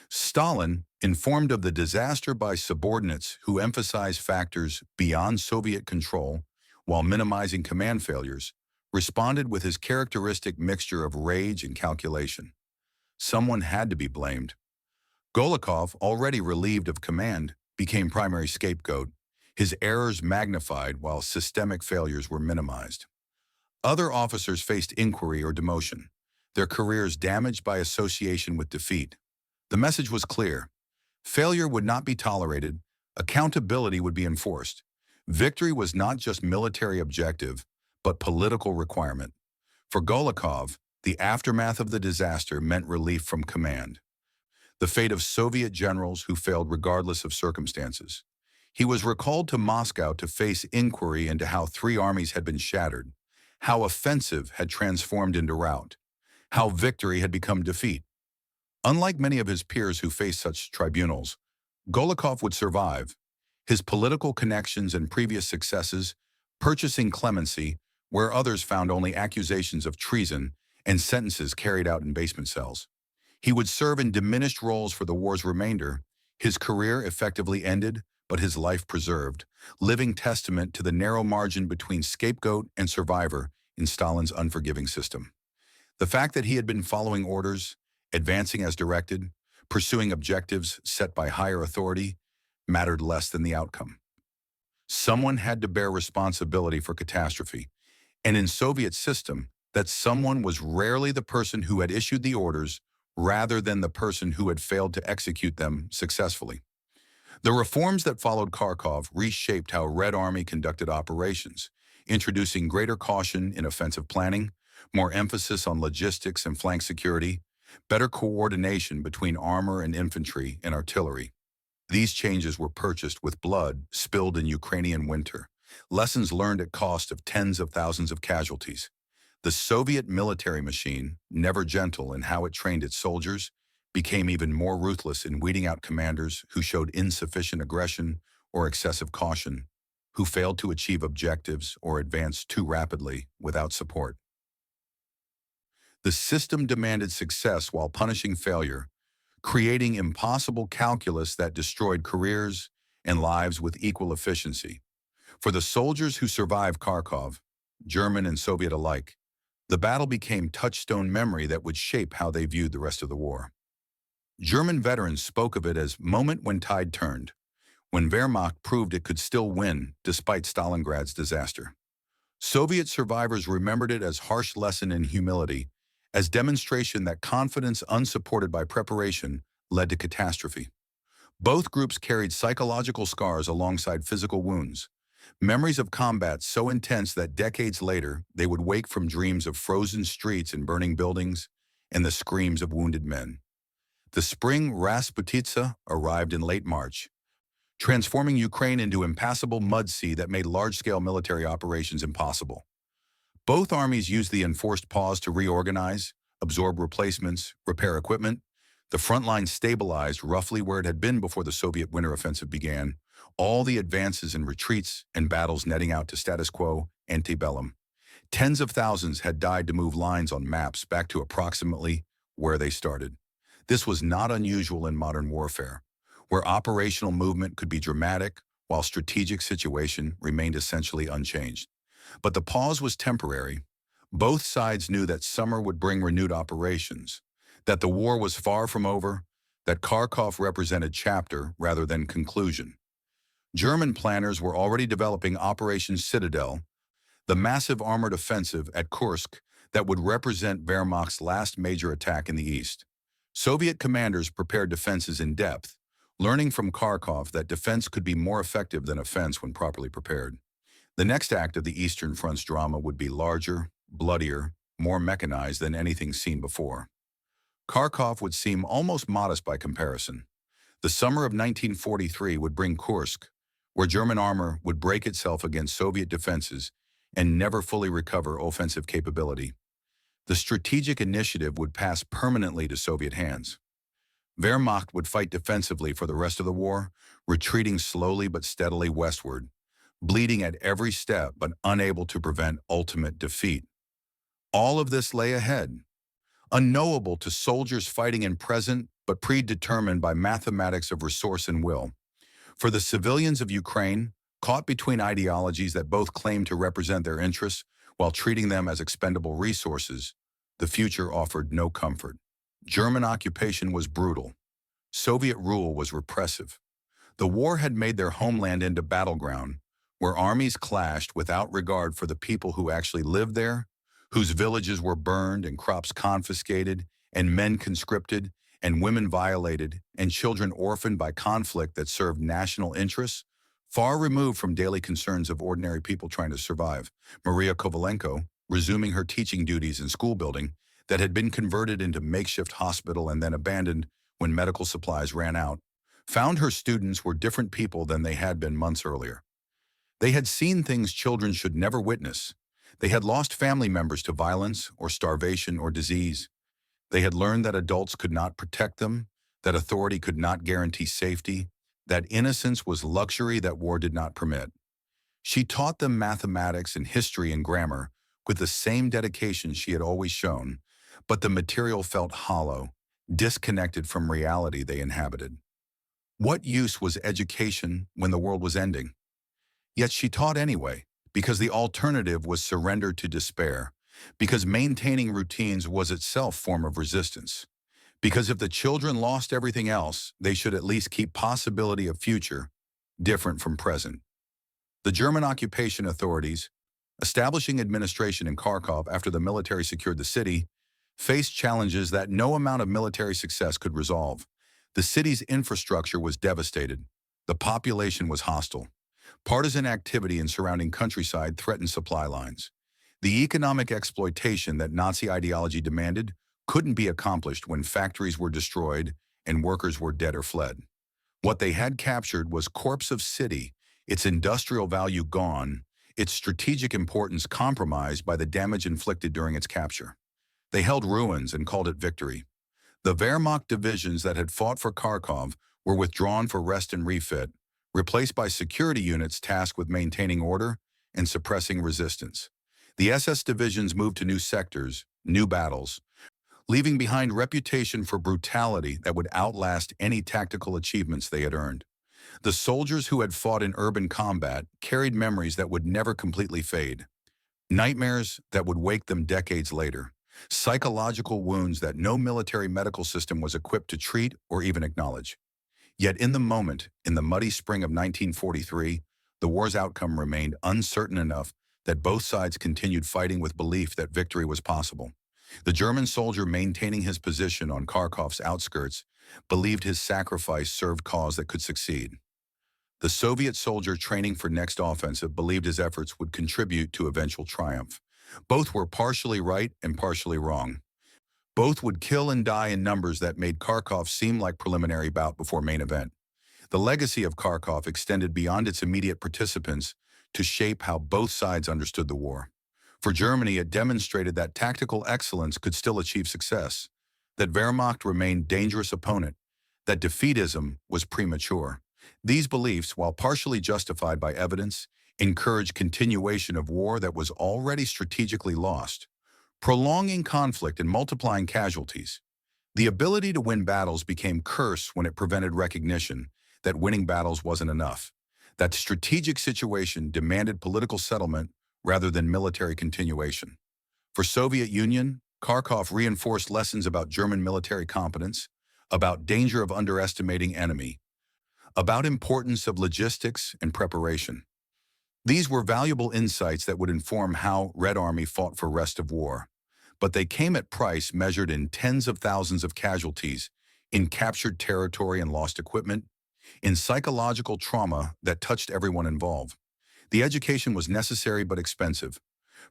Stalin, informed of the disaster by subordinates who emphasized factors beyond Soviet control while minimizing command failures, responded with his characteristic mixture of rage and calculation. Someone had to be blamed. Golikov, already relieved of command, became primary scapegoat, his errors magnified while systemic failures were minimized. Other officers faced inquiry or demotion, their careers damaged by association with defeat. The message was clear. Failure would not be tolerated, accountability would be enforced. Victory was not just military objective, but political requirement. For Golikov, the aftermath of the disaster meant relief from command. The fate of Soviet generals who failed regardless of circumstances. He was recalled to Moscow to face inquiry into how three armies had been shattered, how offensive had transformed into rout, how victory had become defeat. Unlike many of his peers who faced such tribunals, Golikov would survive, his political connections and previous successes purchasing clemency where others found only accusations of treason and sentences carried out in basement cells. He would serve in diminished roles for the war's remainder, his career effectively ended, but his life preserved, living testament to the narrow margin between scapegoat and survivor in Stalin's unforgiving system. The fact that he had been following orders, advancing as directed, pursuing objectives set by higher authority, mattered less than the outcome. Someone had to bear responsibility for catastrophe, and in Soviet system, that someone was rarely the person who had issued the orders rather than the person who had failed to execute them successfully. The reforms that followed Kharkov reshaped how Red Army conducted operations, introducing greater caution in offensive planning, more emphasis on logistics and flank security, better coordination between armor and infantry and artillery. These changes were purchased with blood spilled in Ukrainian winter, lessons learned at cost of tens of thousands of casualties. The Soviet military machine, never gentle in how it trained its soldiers, became even more ruthless in weeding out commanders who showed insufficient aggression or excessive caution, who failed to achieve objectives or advanced too rapidly without support. The system demanded success while punishing failure, creating impossible calculus that destroyed careers and lives with equal efficiency. For the soldiers who survived Kharkov, German and Soviet alike, the battle became touchstone memory that would shape how they viewed the rest of the war. German veterans spoke of it as moment when tide turned, when Wehrmacht proved it could still win despite Stalingrad's disaster. Soviet survivors remembered it as harsh lesson in humility, as demonstration that confidence unsupported by preparation led to catastrophe. Both groups carried psychological scars alongside physical wounds, memories of combat so intense that decades later they would wake from dreams of frozen streets and burning buildings and the screams of wounded men. The spring Rasputitsa arrived in late March, transforming Ukraine into impassable mud sea that made large-scale military operations impossible. Both armies used the enforced pause to reorganize, absorb replacements, repair equipment. The front line stabilized roughly where it had been before the Soviet winter offensive began, all the advances and retreats and battles netting out to status quo antebellum. Tens of thousands had died to move lines on maps back to approximately where they started. This was not unusual in modern warfare, where operational movement could be dramatic while strategic situation remained essentially unchanged. But the pause was temporary. Both sides knew that summer would bring renewed operations, that the war was far from over, that Kharkov represented chapter rather than conclusion. German planners were already developing Operation Citadel, the massive armored offensive at Kursk that would represent Wehrmacht's last major attack in the east. Soviet commanders prepared defenses in depth, learning from Kharkov that defense could be more effective than offense when properly prepared. The next act of the Eastern Front's drama would be larger, bloodier, more mechanized than anything seen before. Kharkov would seem almost modest by comparison. The summer of 1943 would bring Kursk, where German armor would break itself against Soviet defenses and never fully recover offensive capability. The strategic initiative would pass permanently to Soviet hands. Wehrmacht would fight defensively for the rest of the war, retreating slowly but steadily westward, bleeding at every step but unable to prevent ultimate defeat. All of this lay ahead, unknowable to soldiers fighting in present but predetermined by mathematics of resource and will. For the civilians of Ukraine, caught between ideologies that both claimed to represent their interests while treating them as expendable resources, the future offered no comfort. German occupation was brutal. Soviet rule was repressive. The war had made their homeland into battleground, where armies clashed without regard for the people who actually lived there, whose villages were burned and crops confiscated, and men conscripted, and women violated, and children orphaned by conflict that served national interests, far removed from daily concerns of ordinary people trying to survive. Maria Kovalenko, resuming her teaching duties in school building that had been converted into makeshift hospital and then abandoned when medical supplies ran out, found her students were different people than they had been months earlier. They had seen things children should never witness. They had lost family members to violence or starvation or disease. They had learned that adults could not protect them, that authority could not guarantee safety, that innocence was luxury that war did not permit. She taught them mathematics and history and grammar with the same dedication she had always shown, but the material felt hollow, disconnected from reality they inhabited. What use was education when the world was ending? Yet she taught anyway, because the alternative was surrender to despair, because maintaining routines was itself a form of resistance, because if the children lost everything else, they should at least keep possibility of future different from present. The German occupation authorities, establishing administration in Kharkov after the military secured the city, faced challenges that no amount of military success could resolve. The city's infrastructure was devastated. The population was hostile. Partisan activity in surrounding countryside threatened supply lines. The economic exploitation that Nazi ideology demanded couldn't be accomplished when factories were destroyed and workers were dead or fled. What they had captured was corpse of city, its industrial value gone, its strategic importance compromised by the damage inflicted during its capture. They held ruins and called it victory. The Wehrmacht divisions that had fought for Kharkov were withdrawn for rest and refit, replaced by security units tasked with maintaining order and suppressing resistance. The SS divisions moved to new sectors, new battles, leaving behind reputation for brutality that would outlast any tactical achievements they had earned. The soldiers who had fought in urban combat carried memories that would never completely fade, nightmares that would wake them decades later, psychological wounds that no military medical system was equipped to treat or even acknowledge. Yet in the moment, in the muddy spring of 1943, the war's outcome remained uncertain enough that both sides continued fighting with belief that victory was possible. The German soldier maintaining his position on Kharkov's outskirts believed his sacrifice served cause that could succeed. The Soviet soldier training for next offensive believed his efforts would contribute to eventual triumph. Both were partially right and partially wrong. Both would kill and die in numbers that made Kharkov seem like preliminary bout before main event. The legacy of Kharkov extended beyond its immediate participants to shape how both sides understood the war. For Germany, it demonstrated that tactical excellence could still achieve success, that Wehrmacht remained a dangerous opponent, that defeatism was premature. These beliefs, while partially justified by evidence, encouraged continuation of war that was already strategically lost, prolonging conflict and multiplying casualties. The ability to win battles became cursed when it prevented recognition that winning battles wasn't enough, that strategic situation demanded political settlement rather than military continuation. For Soviet Union, Kharkov reinforced lessons about German military competence, about danger of underestimating enemy, about importance of logistics and preparation. These were valuable insights that would inform how Red Army fought for rest of war. But they came at price measured in tens of thousands of casualties, in captured territory and lost equipment, in psychological trauma that touched everyone involved. The education was necessary but expensive,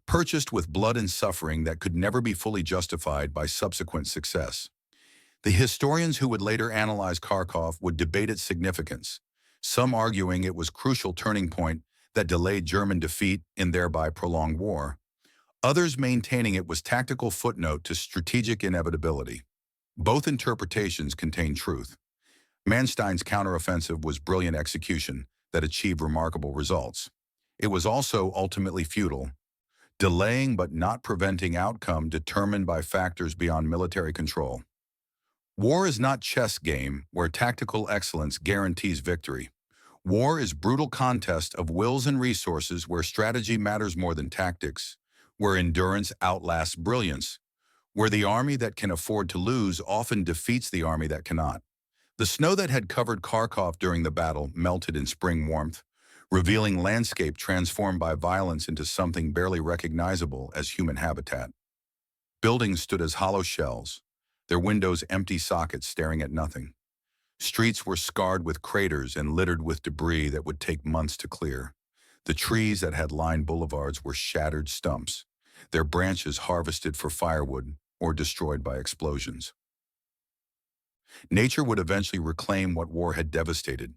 purchased with blood and suffering that could never be fully justified by subsequent success. The historians who would later analyze Kharkov would debate its significance, some arguing it was a crucial turning point that delayed German defeat and thereby prolonged war, others maintaining it was tactical footnote to strategic inevitability. Both interpretations contain truth. Manstein's counteroffensive was brilliant execution that achieved remarkable results. It was also ultimately futile, delaying but not preventing outcome determined by factors beyond military control. War is not chess game where tactical excellence guarantees victory. War is brutal contest of wills and resources where strategy matters more than tactics, where endurance outlasts brilliance, where the army that can afford to lose often defeats the army that cannot. The snow that had covered Kharkov during the battle melted in spring warmth, revealing landscape transformed by violence into something barely recognizable as human habitat. Buildings stood as hollow shells, their windows empty sockets staring at nothing. Streets were scarred with craters and littered with debris that would take months to clear. The trees that had lined boulevards were shattered stumps, their branches harvested for firewood or destroyed by explosions. Nature would eventually reclaim what war had devastated.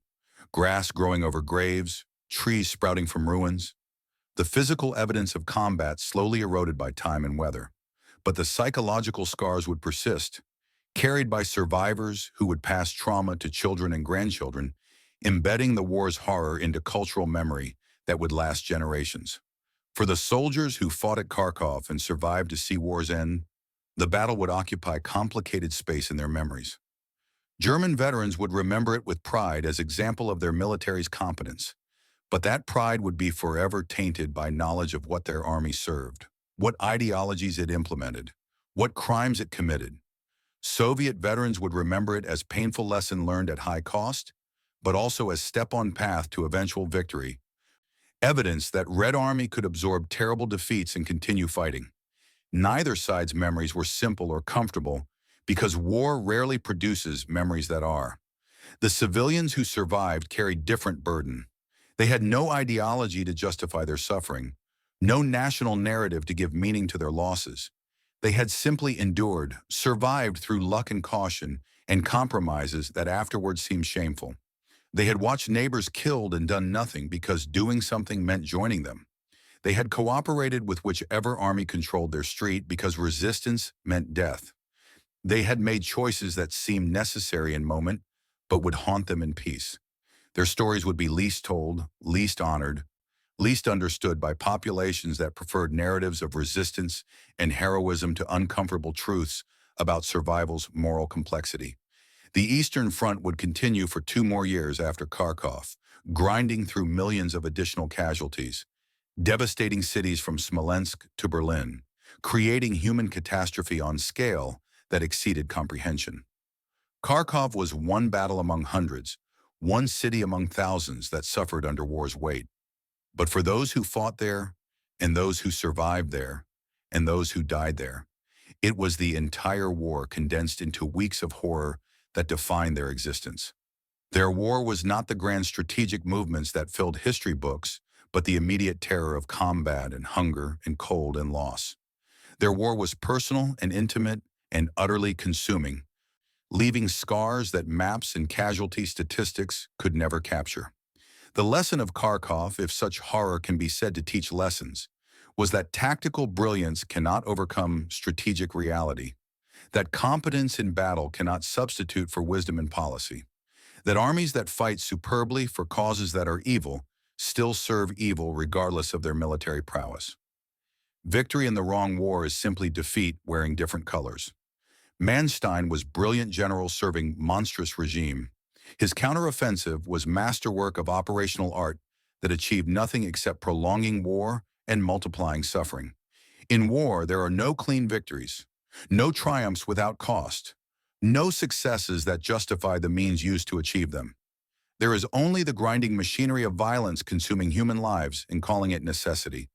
Grass growing over graves, trees sprouting from ruins. The physical evidence of combat slowly eroded by time and weather. But the psychological scars would persist, carried by survivors who would pass trauma to children and grandchildren, embedding the war's horror into cultural memory that would last generations. For the soldiers who fought at Kharkov and survived to see war's end, the battle would occupy complicated space in their memories. German veterans would remember it with pride as example of their military's competence, but that pride would be forever tainted by knowledge of what their army served, what ideologies it implemented, what crimes it committed. Soviet veterans would remember it as painful lesson learned at high cost, but also as step on path to eventual victory, evidence that Red Army could absorb terrible defeats and continue fighting. Neither side's memories were simple or comfortable because war rarely produces memories that are. The civilians who survived carried different burden. They had no ideology to justify their suffering, no national narrative to give meaning to their losses. They had simply endured, survived through luck and caution, and compromises that afterwards seemed shameful. They had watched neighbors killed and done nothing because doing something meant joining them. They had cooperated with whichever army controlled their street because resistance meant death. They had made choices that seemed necessary in moment, but would haunt them in peace. Their stories would be least told, least honored, least understood by populations that preferred narratives of resistance and heroism to uncomfortable truths about survival's moral complexity. The Eastern Front would continue for 2 more years after Kharkov, grinding through millions of additional casualties, devastating cities from Smolensk to Berlin, creating human catastrophe on scale that exceeded comprehension. Kharkov was one battle among hundreds, one city among thousands that suffered under war's weight. But for those who fought there, and those who survived there, and those who died there, it was the entire war condensed into weeks of horror that defined their existence. Their war was not the grand strategic movements that filled history books, but the immediate terror of combat and hunger and cold and loss. Their war was personal and intimate and utterly consuming, leaving scars that maps and casualty statistics could never capture. The lesson of Kharkov, if such horror can be said to teach lessons, was that tactical brilliance cannot overcome strategic reality, that competence in battle cannot substitute for wisdom in policy, that armies that fight superbly for causes that are evil still serve evil regardless of their military prowess. Victory in the wrong war is simply defeat wearing different colors. Manstein was brilliant general serving monstrous regime. His counteroffensive was masterwork of operational art that achieved nothing except prolonging war and multiplying suffering. In war, there are no clean victories, no triumphs without cost, no successes that justify the means used to achieve them. There is only the grinding machinery of violence consuming human lives and calling it necessity.